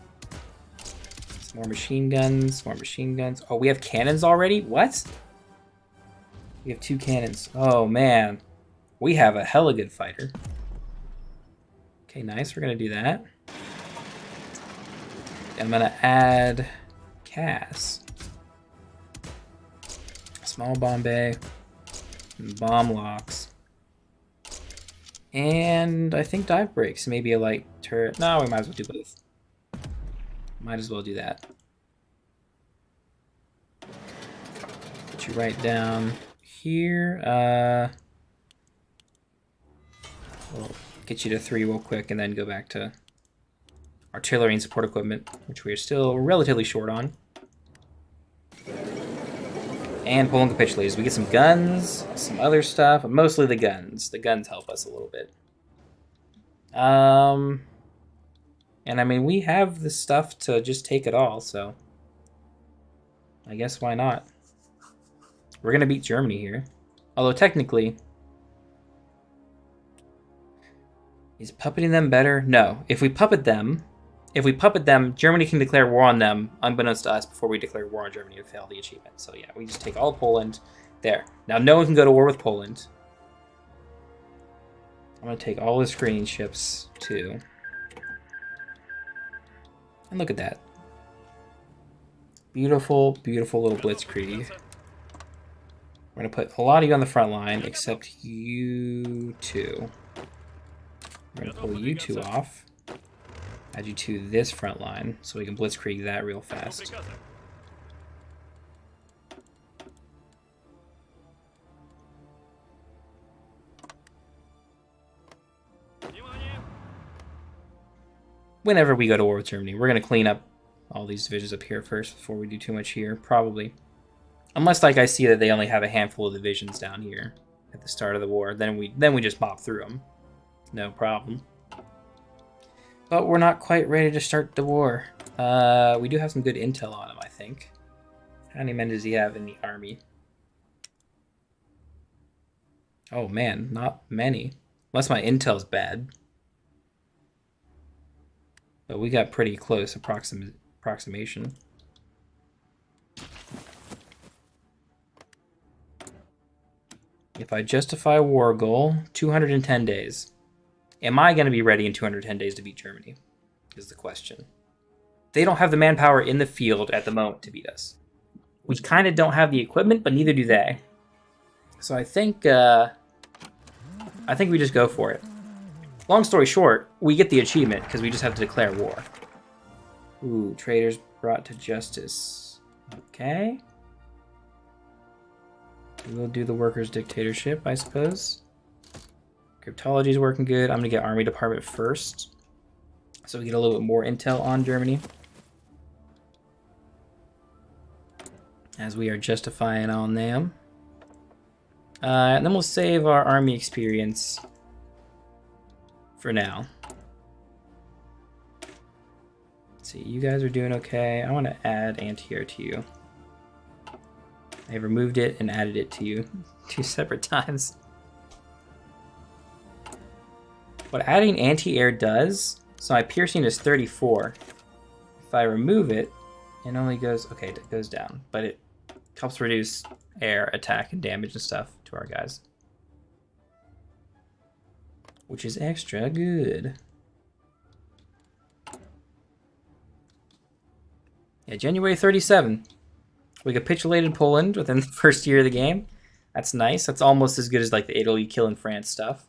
Some more machine guns, more machine guns. Oh, we have cannons already? What? We have 2 cannons. Oh, man. We have a hella good fighter. Okay, nice. We're going to do that. I'm going to add Cass. Small bomb bay. Bomb locks. And I think dive brakes. Maybe a light turret. No, we might as well do both. Might as well do that. Put you right down here. We'll get you to 3 real quick and then go back to artillery and support equipment, which we are still relatively short on. And Poland capitulates. We get some guns, some other stuff, but mostly the guns. The guns help us a little bit. And I mean, we have the stuff to just take it all, so I guess why not? We're gonna beat Germany here. Although technically, is puppeting them better? No. If we puppet them, Germany can declare war on them, unbeknownst to us, before we declare war on Germany and fail the achievement. So yeah, we just take all of Poland there. Now no one can go to war with Poland. I'm gonna take all the screening ships too. And look at that. Beautiful, beautiful little Blitzkrieg. We're gonna put a lot of you on the front line, except you 2. We're gonna pull you 2 off. Add you to this front line, so we can Blitzkrieg that real fast. Whenever we go to war with Germany, we're gonna clean up all these divisions up here first before we do too much here, probably. Unless, like, I see that they only have a handful of divisions down here at the start of the war, then we just pop through them. No problem. But we're not quite ready to start the war. We do have some good intel on him, I think. How many men does he have in the army? Oh man, not many. Unless my intel's bad. But we got pretty close approximation. If I justify war goal, 210 days. Am I going to be ready in 210 days to beat Germany? Is the question. they don't have the manpower in the field at the moment to beat us. We kind of don't have the equipment, but neither do they. So I think we just go for it. Long story short, we get the achievement because we just have to declare war. Ooh, traitors brought to justice. Okay. We'll do the workers' dictatorship, I suppose. Cryptology's working good. I'm going to get Army Department first, so we get a little bit more intel on Germany. As we are justifying on them. And then we'll save our army experience for now. Let's see, you guys are doing okay. I want to add anti-air to you. I removed it and added it to you 2 separate times. What adding anti-air does, so my piercing is 34. If I remove it, it only goes, okay, it goes down, but it helps reduce air attack and damage and stuff to our guys, which is extra good. Yeah, January 37. We capitulated Poland within the first year of the game. That's nice. That's almost as good as like the Italy killing France stuff.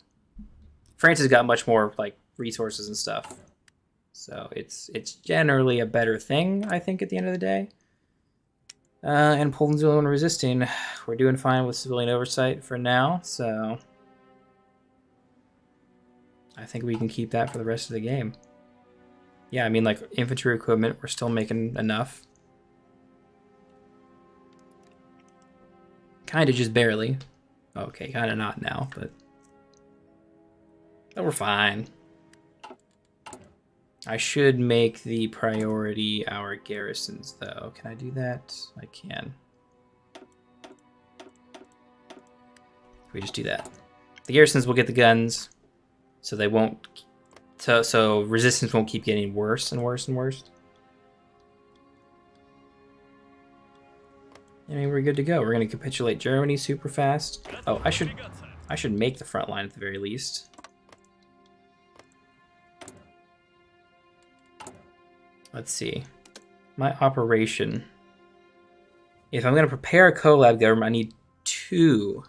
France has got much more like resources and stuff, so it's generally a better thing, I think, at the end of the day. And Poland's the only one resisting. We're doing fine with civilian oversight for now, so I think we can keep that for the rest of the game. Yeah, I mean, like, infantry equipment, we're still making enough. Kind of just barely. Okay, kind of not now, but we're fine. I should make the priority our garrisons, though. Can I do that? I can. We just do that. The garrisons will get the guns, so they won't. So resistance won't keep getting worse and worse and worse. I mean, we're good to go. We're going to capitulate Germany super fast. Oh, I should make the front line at the very least. Let's see. My operation. If I'm going to prepare a collab government, I need two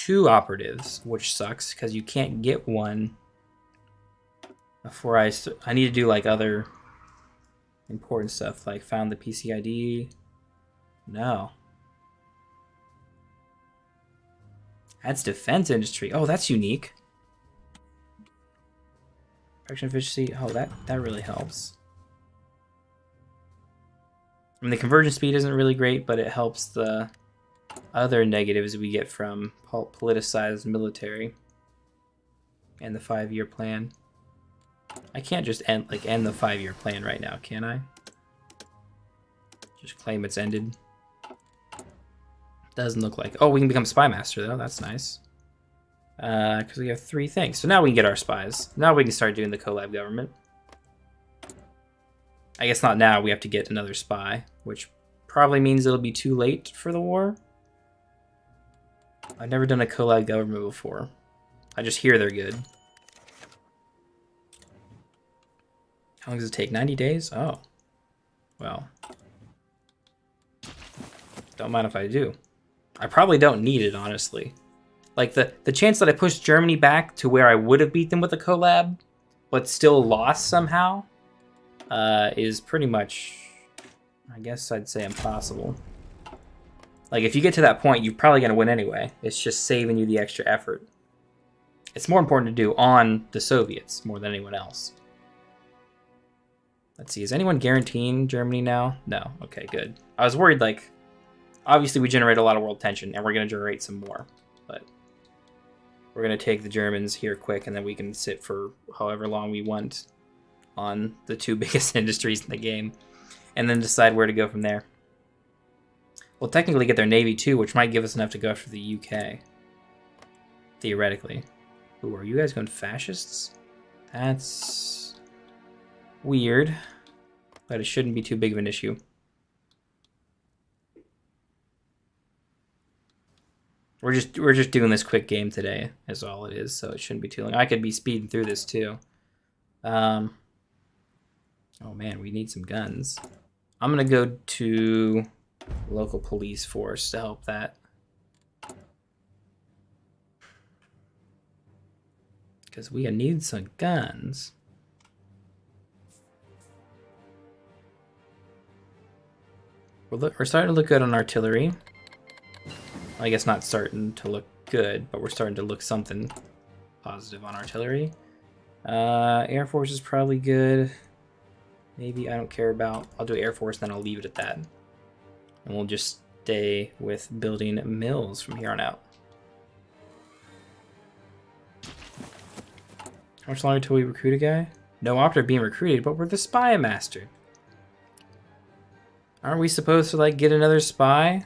operatives, which sucks because you can't get one before I need to do like other important stuff, like found the PCID. No. That's defense industry. Oh, that's unique. Production efficiency. Oh, that really helps. I mean, the conversion speed isn't really great, but it helps the other negatives we get from politicized military and the 5-year plan. I can't just end the 5-year plan right now, can I? Just claim it's ended. Doesn't look like. Oh, we can become spy master though. That's nice. Because we have 3 things. So now we can get our spies. Now we can start doing the collab government. I guess not now. We have to get another spy, which probably means it'll be too late for the war. I've never done a collab government before. I just hear they're good. How long does it take? 90 days? Oh. Well. Don't mind if I do. I probably don't need it, honestly. Like, the chance that I push Germany back to where I would have beat them with a collab, but still lost somehow, is pretty much, I guess I'd say, impossible. Like, if you get to that point, you're probably going to win anyway. It's just saving you the extra effort. It's more important to do on the Soviets more than anyone else. Let's see, is anyone guaranteeing Germany now? No. Okay, good. I was worried, like, obviously we generate a lot of world tension, and we're going to generate some more. But we're going to take the Germans here quick, and then we can sit for however long we want on the 2 biggest industries in the game, and then decide where to go from there. We'll technically get their navy too, which might give us enough to go after the UK. Theoretically. Ooh, are you guys going fascists? That's weird, but it shouldn't be too big of an issue. We're just doing this quick game today, is all it is, so it shouldn't be too long. I could be speeding through this too. Oh man, we need some guns. I'm gonna go to local police force to help that. Because we need some guns. We're starting to look good on artillery. I guess not starting to look good, but we're starting to look something positive on artillery. Air Force is probably good. Maybe I don't care about. I'll do Air Force, then I'll leave it at that. And we'll just stay with building mills from here on out. How much longer till we recruit a guy? No operative being recruited, but we're the spy master. Aren't we supposed to, like, get another spy?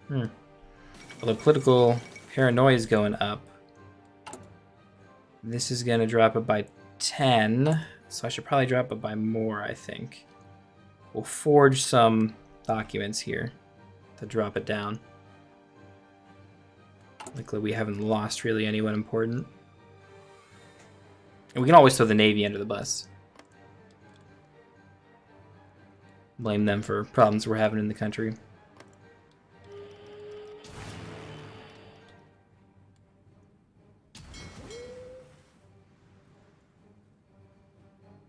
Well, the political paranoia is going up. This is going to drop it by 10, so I should probably drop it by more, I think. We'll forge some documents here to drop it down. Luckily, we haven't lost really anyone important. And we can always throw the Navy under the bus. Blame them for problems we're having in the country.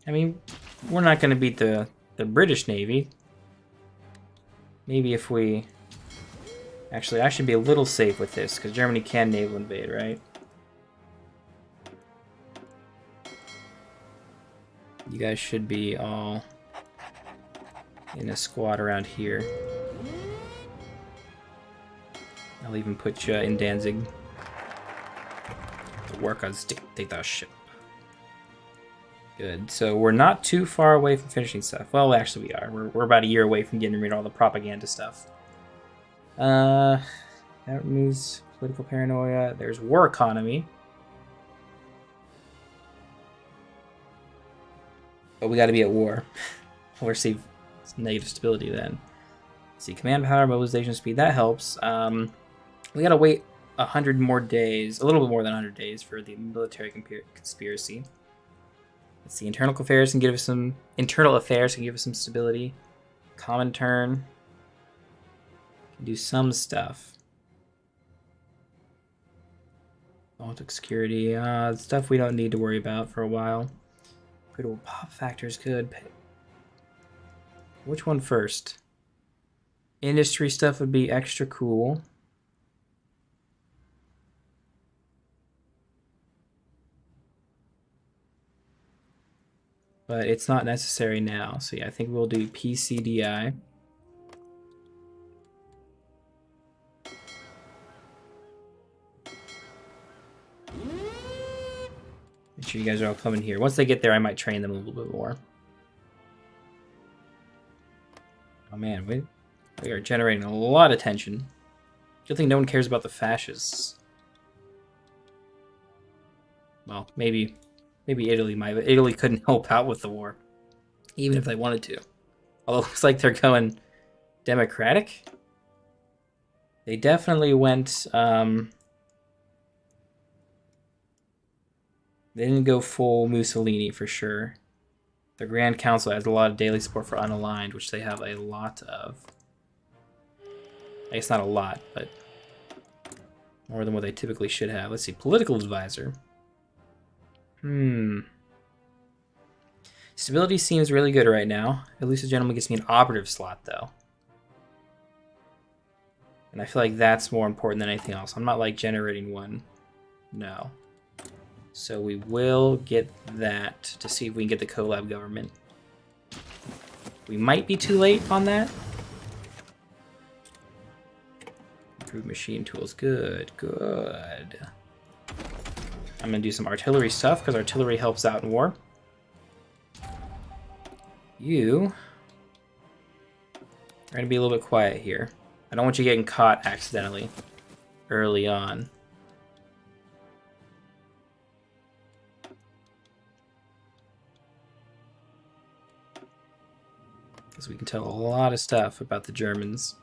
I mean, we're not going to beat the British Navy. Maybe if we... Actually, I should be a little safe with this, because Germany can naval invade, right? You guys should be all in a squad around here. I'll even put you in Danzig to work on dictatorship. Good. So we're not too far away from finishing stuff. Well, actually we are. We're about a year away from getting rid of all the propaganda stuff. That removes political paranoia. There's war economy. But we got to be at war. We'll receive negative stability then. Let's see, command power, mobilization speed, that helps. We got to wait 100 more days, a little bit more than 100 days for the military conspiracy. Let's see, internal affairs can give us some stability. Common turn. Can do some stuff. Baltic security, stuff we don't need to worry about for a while. Critical pop factor is good. Which one first? Industry stuff would be extra cool. But it's not necessary now. So yeah, I think we'll do PCDI. Make sure you guys are all coming here. Once they get there, I might train them a little bit more. Oh man, we are generating a lot of tension. Good thing no one cares about the fascists. Well, maybe Italy might, but Italy couldn't help out with the war, even if they wanted to. Although it looks like they're going democratic. They definitely went, they didn't go full Mussolini for sure. The Grand Council has a lot of daily support for unaligned, which they have a lot of. I guess not a lot, but more than what they typically should have. Let's see, political advisor. Stability seems really good right now. Elusive Gentleman gets me an operative slot, though. And I feel like that's more important than anything else. I'm not, like, generating one. No. So we will get that to see if we can get the collab government. We might be too late on that. Improved machine tools. Good, good. I'm going to do some artillery stuff, because artillery helps out in war. You are going to be a little bit quiet here. I don't want you getting caught accidentally early on. Because we can tell a lot of stuff about the Germans.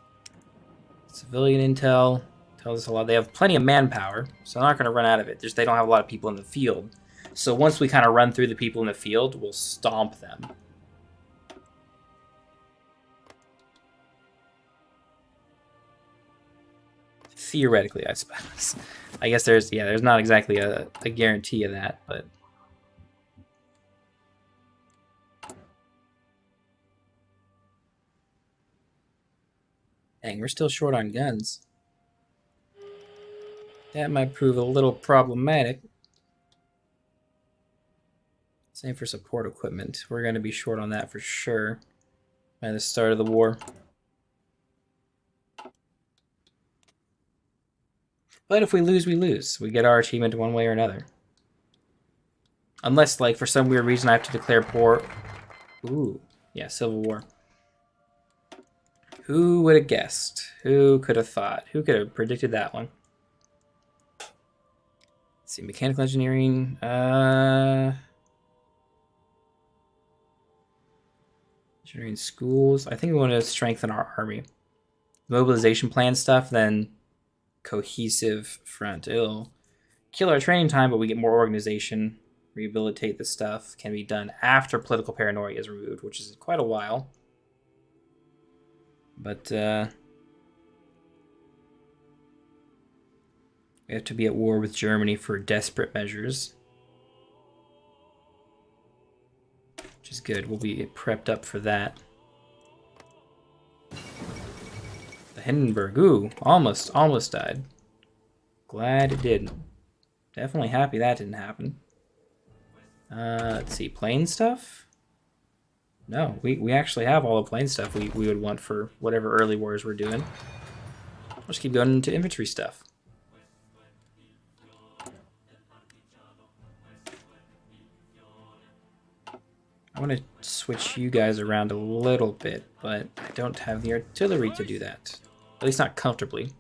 Civilian intel tells us a lot. They have plenty of manpower, so they're not going to run out of it. Just they don't have a lot of people in the field. So once we kind of run through the people in the field, we'll stomp them. Theoretically, I suppose. I guess there's not exactly a guarantee of that, but dang, we're still short on guns. That might prove a little problematic. Same for support equipment. We're going to be short on that for sure by the start of the war. But if we lose, we lose. We get our achievement one way or another. Unless, like, for some weird reason I have to declare war. Ooh, yeah, Civil War. Who would have guessed? Who could have thought? Who could have predicted that one? Let's see, mechanical engineering. Engineering schools. I think we want to strengthen our army. Mobilization plan stuff, then cohesive front. It'll kill our training time, but we get more organization. Rehabilitate the stuff can be done after political paranoia is removed, which is quite a while. But we have to be at war with Germany for desperate measures, which is good. We'll be prepped up for that. The Hindenburg, ooh, almost died. Glad it didn't. Definitely happy that didn't happen. Let's see, plane stuff? No, we actually have all the plane stuff we would want for whatever early wars we're doing. I'll just keep going into infantry stuff. I want to switch you guys around a little bit, but I don't have the artillery to do that. At least not comfortably.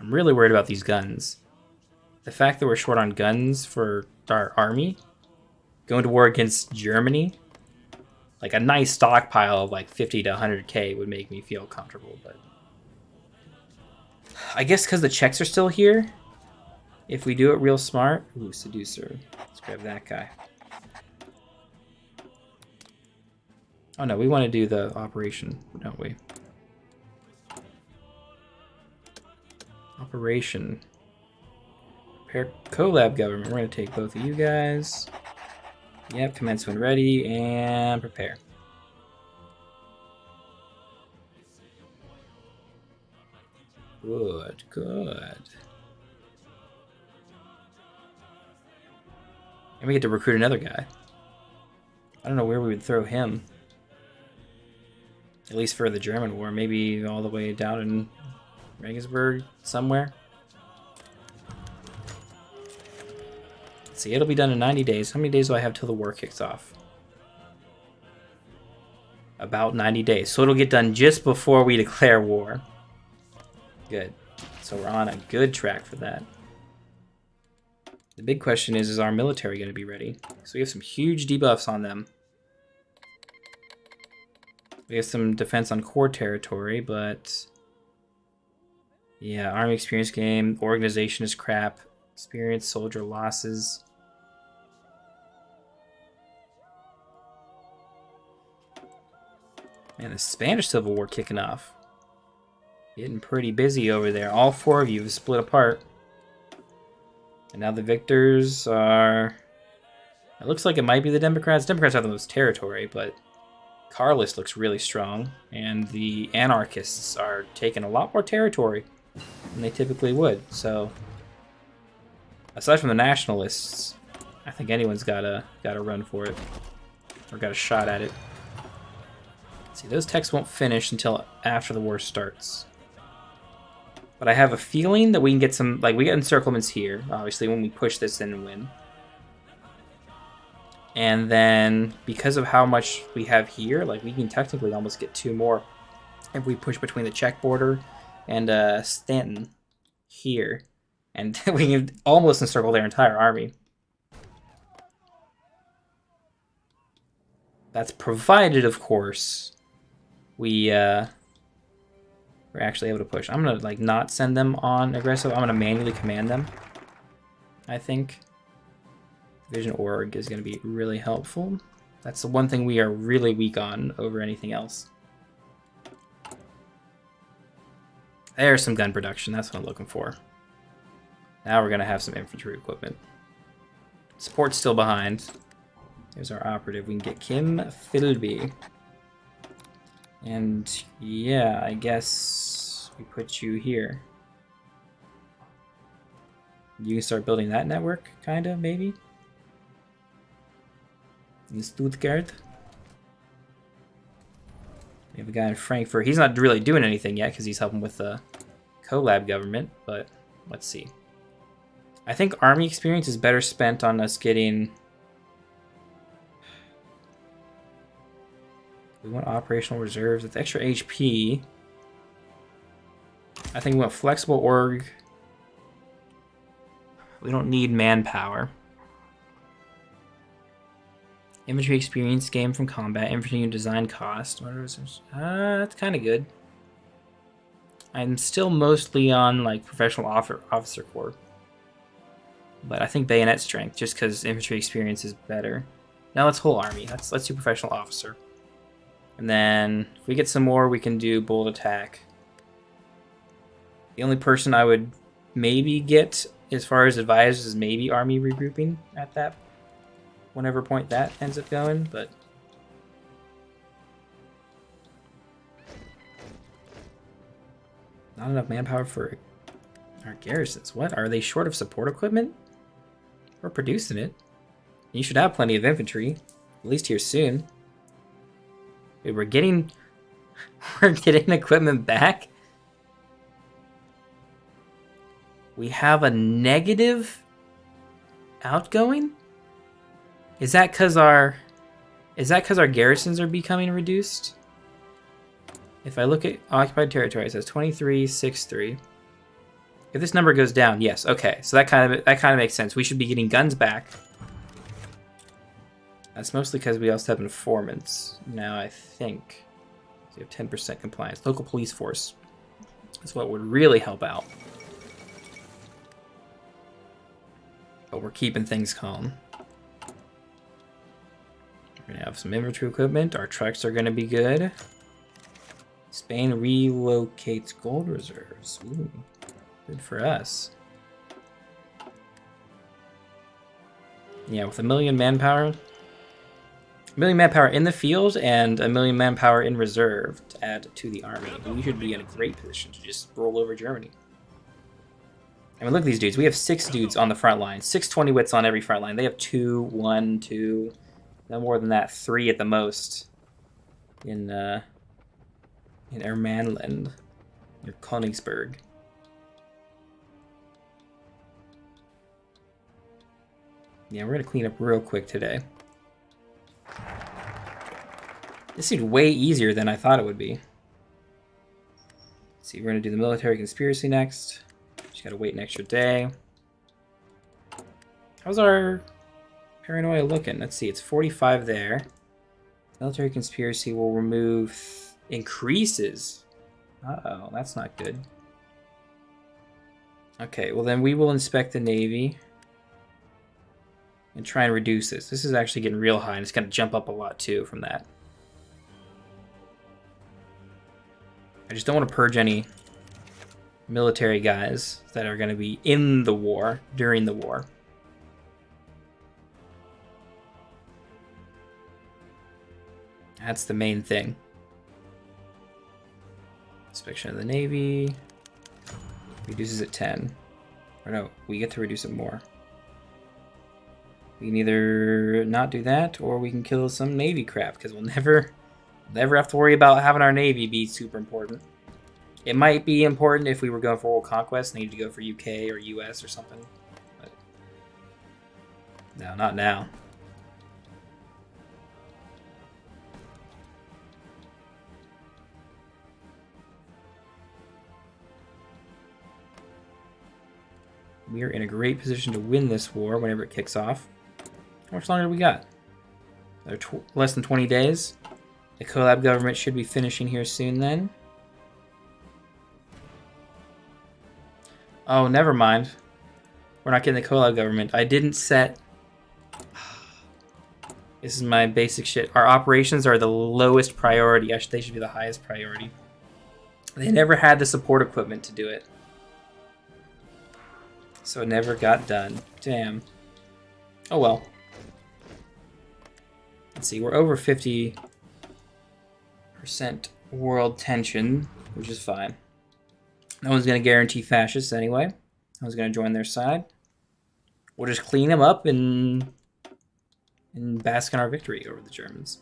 I'm really worried about these guns. The fact that we're short on guns for our army, going to war against Germany, like a nice stockpile of like 50 to 100k would make me feel comfortable, but I guess because the Czechs are still here, if we do it real smart. Ooh, Seducer. Let's grab that guy. Oh no, we want to do the operation, don't we? Operation. Prepare collab government. We're going to take both of you guys. Yep, commence when ready, and prepare. Good, good. And we get to recruit another guy. I don't know where we would throw him. At least for the German war. Maybe all the way down in Regensburg somewhere. Let's see, it'll be done in 90 days. How many days do I have till the war kicks off? About 90 days. So it'll get done just before we declare war. Good. So we're on a good track for that. The big question is our military going to be ready? So we have some huge debuffs on them. We have some defense on core territory, but yeah, army experience game, organization is crap, experience, soldier losses. Man, the Spanish Civil War kicking off. Getting pretty busy over there. All four of you have split apart. And now the victors are... It looks like it might be the Democrats. Democrats have the most territory, but Carlist looks really strong. And the anarchists are taking a lot more territory than they typically would. So, aside from the nationalists, I think anyone's got a run for it. Or got a shot at it. See, those techs won't finish until after the war starts. But I have a feeling that we can get some, like, we get encirclements here, obviously, when we push this in and win. And then, because of how much we have here, like, we can technically almost get 2 more if we push between the Czech border and Stanton here. And we can almost encircle their entire army. That's provided, of course, we're actually able to push. I'm gonna like not send them on aggressive. I'm gonna manually command them. I think Division Org is gonna be really helpful. That's the one thing we are really weak on over anything else. There's some gun production. That's what I'm looking for. Now we're gonna have some infantry equipment. Support's still behind. There's our operative. We can get Kim Philby. And yeah, I guess we put you here. You can start building that network, kind of, maybe? In Stuttgart. We have a guy in Frankfurt. He's not really doing anything yet because he's helping with the collab government, but let's see. I think army experience is better spent on us getting... We want operational reserves with extra HP. I think we want flexible org. We don't need manpower. Infantry experience gained from combat. Infantry design cost. That's kind of good. I'm still mostly on like professional officer corps. But I think bayonet strength, just because infantry experience is better. Now let's whole army. Let's do professional officer. And then if we get some more, we can do bold attack. The only person I would maybe get as far as advisors is maybe army regrouping at that, whenever point that ends up going, but not enough manpower for our garrisons. What? Are they short of support equipment? We're producing it. You should have plenty of infantry, at least here soon. Dude, we're getting equipment back. We have a negative outgoing? Is that because our garrisons are becoming reduced? If I look at occupied territory, it says 2363. If this number goes down, yes, okay. So that kind of makes sense. We should be getting guns back. That's mostly because we also have informants now, I think. So we have 10% compliance. Local police force is what would really help out. But we're keeping things calm. We're going to have some infantry equipment. Our trucks are going to be good. Spain relocates gold reserves. Ooh, good for us. Yeah, with 1 million manpower. 1 million manpower in the field and 1 million manpower in reserve to add to the army. We should be in a great position to just roll over Germany. I mean, look at these dudes. We have 6 dudes on the front line. 6 20-wits on every front line. They have 2, 1, 2. No more than that. 3 at the most. In Ermanland. Or Königsberg. Yeah, we're going to clean up real quick today. This seemed way easier than I thought it would be. Let's see, we're going to do the military conspiracy next. Just got to wait an extra day. How's our paranoia looking? Let's see, it's 45 there. Military conspiracy will remove increases. Uh-oh, that's not good. Okay, well then we will inspect the Navy and try and reduce this. This is actually getting real high, and it's going to jump up a lot too from that. I just don't want to purge any military guys that are going to be in the war, during the war. That's the main thing. Inspection of the Navy. Reduces it 10. Or no, we get to reduce it more. We can either not do that, or we can kill some Navy crap, because we'll never have to worry about having our Navy be super important. It might be important if we were going for world conquest, needed to go for UK or US or something. But no, not now. We are in a great position to win this war whenever it kicks off. How much longer do we got? Less than 20 days? The collab government should be finishing here soon then. Oh, never mind. We're not getting the collab government. I didn't set... This is my basic shit. Our operations are the lowest priority. They should be the highest priority. They never had the support equipment to do it. So it never got done. Damn. Oh well. Let's see, we're over 50% world tension, which is fine. No one's going to guarantee fascists anyway. No one's going to join their side. We'll just clean them up and bask in our victory over the Germans.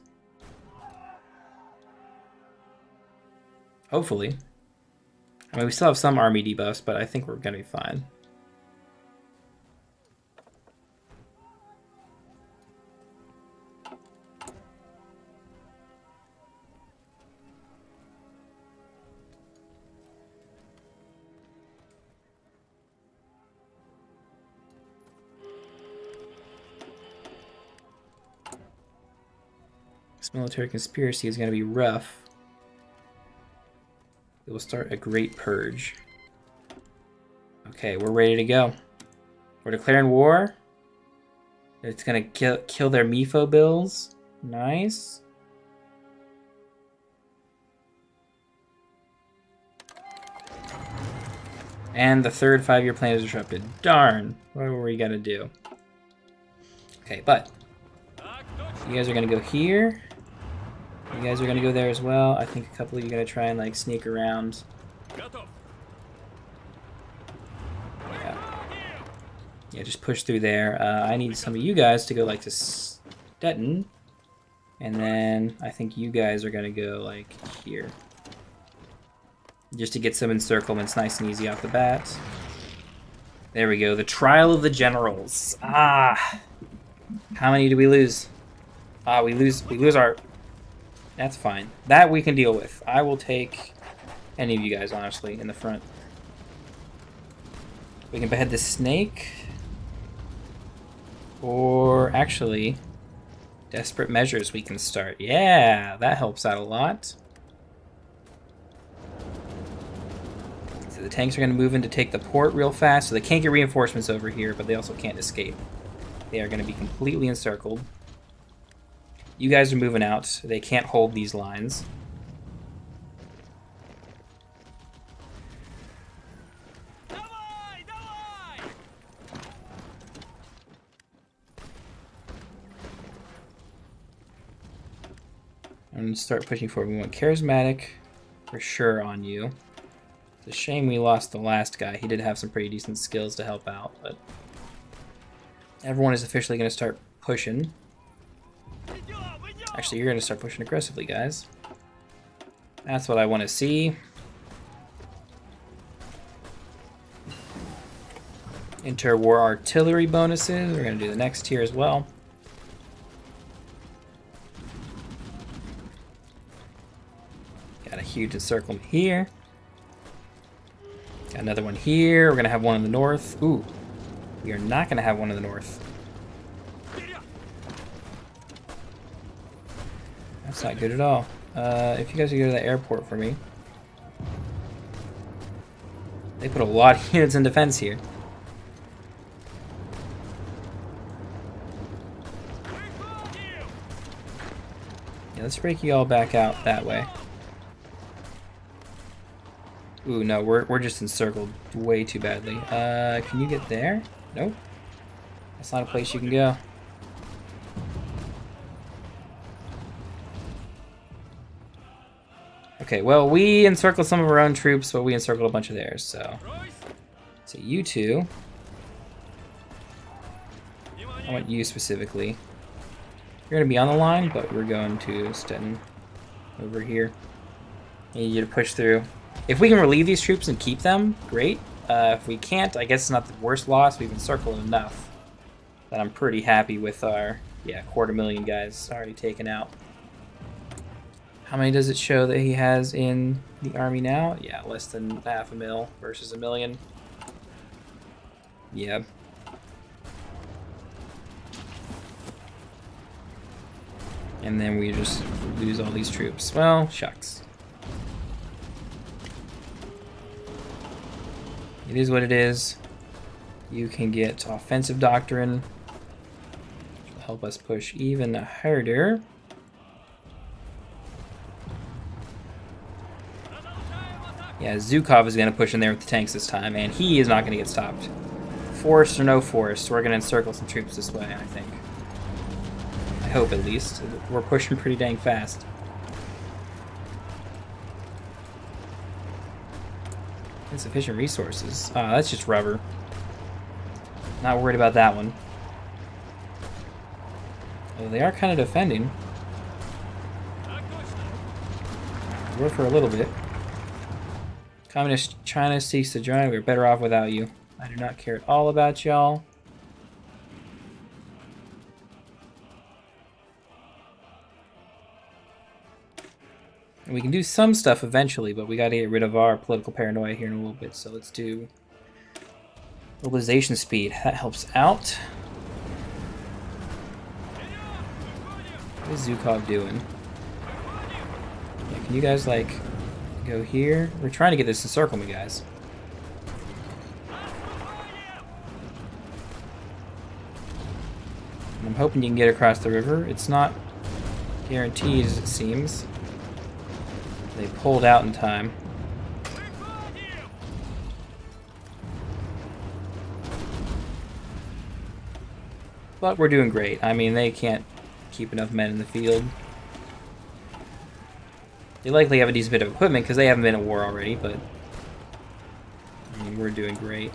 Hopefully. I mean, we still have some army debuffs, but I think we're going to be fine. This military conspiracy is going to be rough. It will start a great purge. Okay, we're ready to go. We're declaring war. It's going to kill their MIFO bills. Nice. And the third 5-year plan is disrupted. Darn. What were we going to do? Okay, but you guys are going to go here. You guys are going to go there as well. I think a couple of you are going to try and like sneak around. Yeah, just push through there. I need some of you guys to go like to Stettin. And then I think you guys are going to go like here. Just to get some encirclements nice and easy off the bat. There we go. The trial of the generals. Ah. How many do we lose? Ah, we lose our... That's fine. That we can deal with. I will take any of you guys, honestly, in the front. We can behead the snake. Or, actually, desperate measures we can start. Yeah, that helps out a lot. So the tanks are going to move in to take the port real fast, so they can't get reinforcements over here, but they also can't escape. They are going to be completely encircled. You guys are moving out. They can't hold these lines. I'm going to start pushing forward. We want charismatic for sure on you. It's a shame we lost the last guy. He did have some pretty decent skills to help out, but everyone is officially going to start pushing. Actually, you're going to start pushing aggressively, guys. That's what I want to see. Interwar artillery bonuses. We're going to do the next tier as well. Got a huge encirclement here. Got another one here. We're going to have one in the north. Ooh, we are not going to have one in the north. That's not good at all. If you guys would go to the airport for me. They put a lot of units in defense here. Yeah, let's break you all back out that way. Ooh, no, we're just encircled way too badly. Can you get there? Nope. That's not a place you can go. Okay, well, we encircled some of our own troops, but we encircled a bunch of theirs, so you two. I want you specifically. You're going to be on the line, but we're going to Stettin over here. I need you to push through. If we can relieve these troops and keep them, great. If we can't, I guess it's not the worst loss. We've encircled enough that I'm pretty happy with our, 250,000 guys already taken out. How many does it show that he has in the army now? Yeah, less than 500,000 versus 1 million. Yeah. And then we just lose all these troops. Well, shucks. It is what it is. You can get offensive doctrine, which will help us push even harder. Yeah, Zhukov is going to push in there with the tanks this time, and he is not going to get stopped. Forest or no forest, we're going to encircle some troops this way, I think. I hope, at least. We're pushing pretty dang fast. Insufficient resources. Ah, that's just rubber. Not worried about that one. Well, they are kind of defending. We're for a little bit. Communist China seeks to join. We're better off without you. I do not care at all about y'all. And we can do some stuff eventually, but we gotta get rid of our political paranoia here in a little bit. So let's do mobilization speed. That helps out. What is Zhukov doing? Yeah, can you guys, like, go here? We're trying to get this to circle me, guys. I'm hoping you can get across the river. It's not guaranteed, as it seems. They pulled out in time. But we're doing great. I mean, they can't keep enough men in the field. They likely have a decent bit of equipment because they haven't been at war already, but I mean, we're doing great.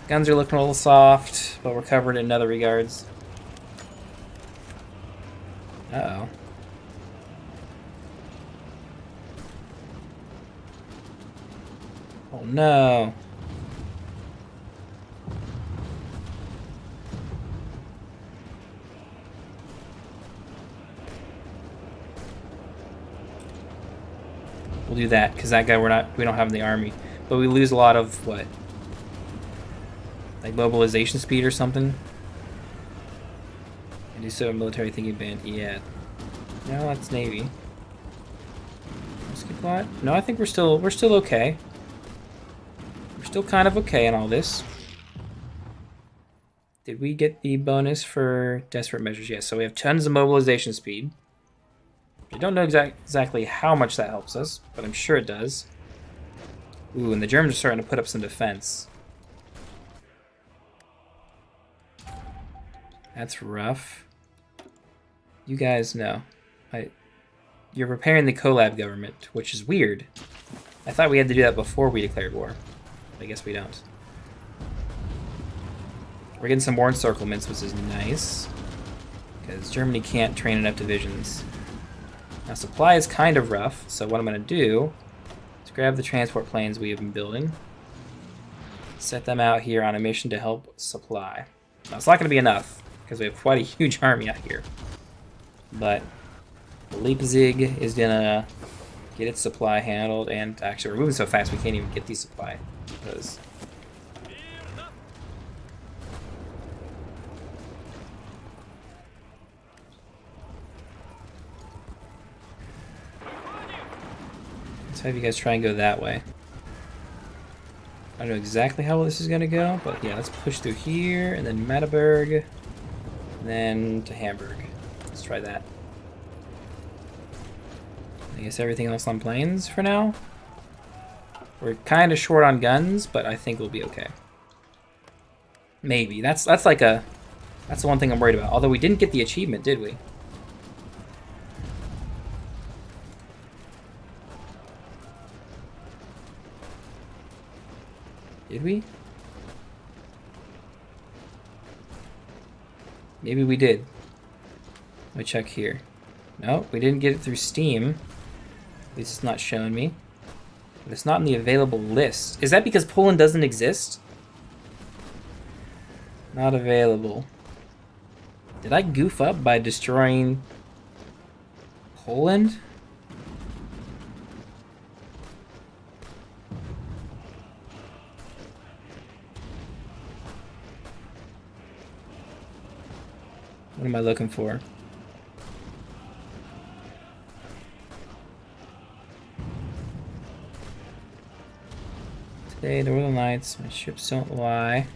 Guns are looking a little soft, but we're covered in other regards. Uh-oh. Oh no. We'll do that because that guy we don't have in the army, but we lose a lot of what, like mobilization speed or something. And do so military thinking band. Yeah. No, that's Navy. Skip lot. No, I think we're still okay. We're still kind of okay in all this. Did we get the bonus for desperate measures? Yes. So we have tons of mobilization speed. I don't know exactly how much that helps us, but I'm sure it does. Ooh, and the Germans are starting to put up some defense. That's rough. You guys know. You're preparing the collab government, which is weird. I thought we had to do that before we declared war. But I guess we don't. We're getting some more encirclements, which is nice. Because Germany can't train enough divisions. Now, supply is kind of rough, so what I'm going to do is grab the transport planes we have been building, set them out here on a mission to help supply. Now, it's not going to be enough, because we have quite a huge army out here. But Leipzig is going to get its supply handled, and actually we're moving so fast we can't even get these supply. Because have you guys try and go that way. I don't know exactly how this is going to go, but yeah, let's push through here, and then Magdeburg, and then to Hamburg. Let's try that. I guess everything else on planes for now. We're kind of short on guns, but I think we'll be okay. Maybe. That's the one thing I'm worried about. Although we didn't get the achievement, did we? Did we? Maybe we did. Let me check here. No, we didn't get it through Steam. At least it's not showing me. But it's not in the available list. Is that because Poland doesn't exist? Not available. Did I goof up by destroying Poland? What am I looking for? Hey, Northern Lights. My ships don't lie.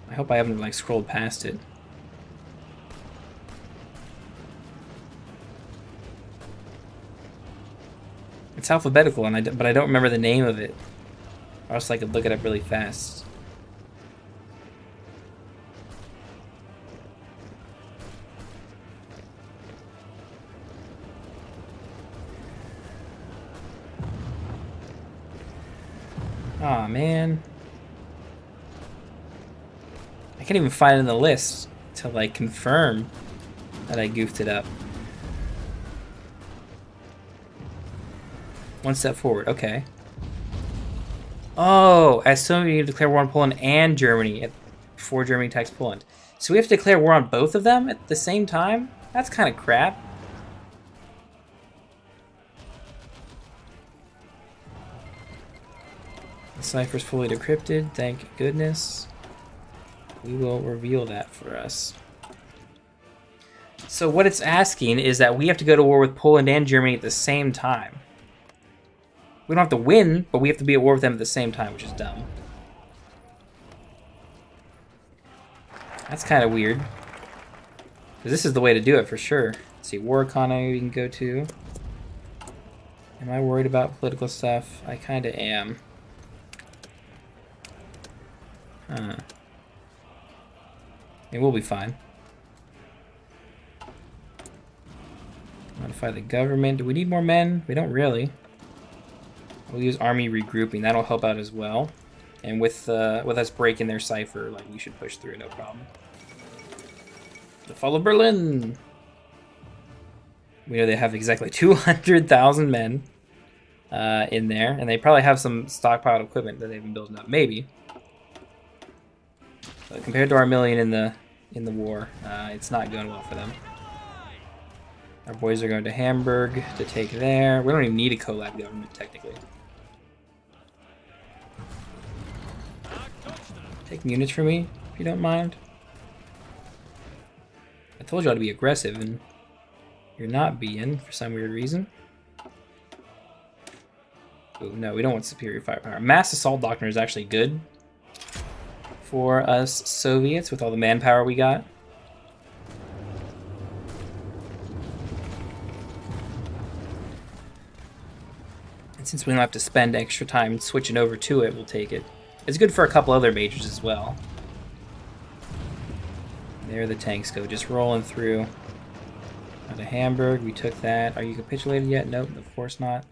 I hope I haven't like scrolled past it. It's alphabetical, but I don't remember the name of it. Or else I could look it up really fast. Aw, man. I can't even find it in the list to like confirm that I goofed it up. One step forward, okay. Oh, as soon as you declare war on Poland and Germany before Germany attacks Poland. So we have to declare war on both of them at the same time? That's kind of crap. The cipher's fully decrypted, thank goodness. We will reveal that for us. So what it's asking is that we have to go to war with Poland and Germany at the same time. We don't have to win, but we have to be at war with them at the same time, which is dumb. That's kind of weird. Because this is the way to do it for sure. Let's see, war economy we can go to. Am I worried about political stuff? I kind of am. Huh. It will be fine. Modify the government. Do we need more men? We don't really. We'll use army regrouping. That'll help out as well. And with us breaking their cipher, like we should push through, no problem. The fall of Berlin. We know they have exactly 200,000 men in there, and they probably have some stockpiled equipment that they've been building up, maybe. But compared to our million in the war, it's not going well for them. Our boys are going to Hamburg to take there. We don't even need a collab government, technically. Take units for me, if you don't mind. I told you how to be aggressive, and you're not being, for some weird reason. Ooh, no, we don't want superior firepower. Mass assault doctrine is actually good for us Soviets with all the manpower we got. And since we don't have to spend extra time switching over to it, we'll take it. It's good for a couple other majors as well. There the tanks go, just rolling through. Out of Hamburg, we took that. Are you capitulated yet? Nope, of course not.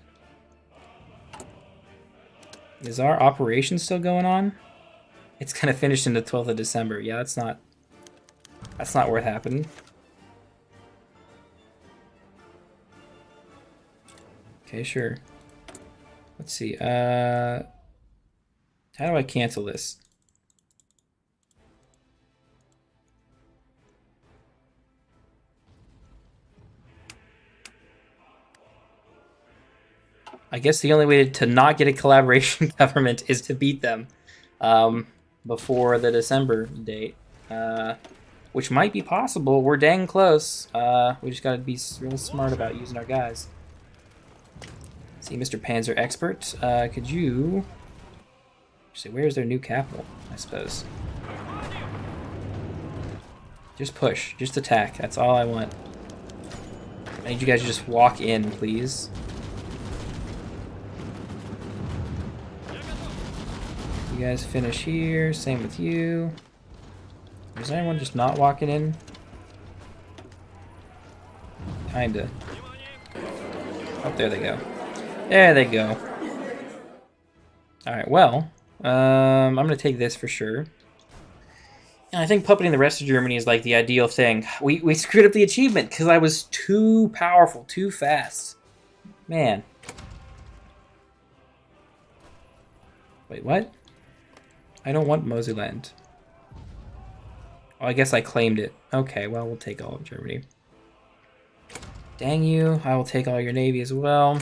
Is our operation still going on? It's gonna finish in the 12th of December. Yeah, that's not worth happening. Okay, sure. Let's see. How do I cancel this? I guess the only way to not get a collaboration government is to beat them before the December date, which might be possible. We're dang close. We just gotta be real smart about using our guys. See, Mr. Panzer Expert, could you say where's their new capital? I suppose. Just push, just attack. That's all I want. I need you guys to just walk in, please. You guys finish here. Same with you. Is anyone just not walking in? Kinda. Oh, there they go. There they go. Alright, well, I'm gonna take this for sure. And I think puppeting the rest of Germany is like the ideal thing. We screwed up the achievement because I was too powerful, too fast. Man. Wait, what? I don't want Moselland. Oh, I guess I claimed it. Okay, well, we'll take all of Germany. Dang you. I will take all your navy as well.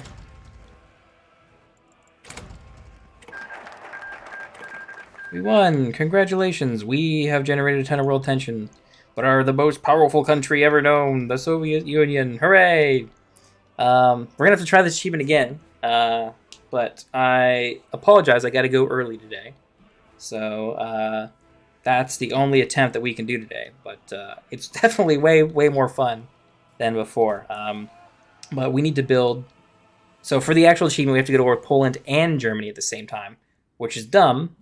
We won! Congratulations! We have generated a ton of world tension, but are the most powerful country ever known, the Soviet Union. Hooray! We're gonna have to try this achievement again. but I apologize. I got to go early today. So that's the only attempt that we can do today. But it's definitely way more fun than before. But we need to build. So for the actual achievement, we have to go to war with Poland and Germany at the same time, which is dumb.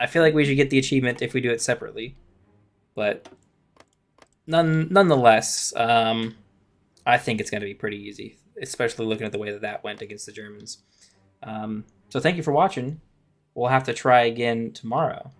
I feel like we should get the achievement if we do it separately. But nonetheless, I think it's going to be pretty easy, especially looking at the way that went against the Germans. So thank you for watching. We'll have to try again tomorrow.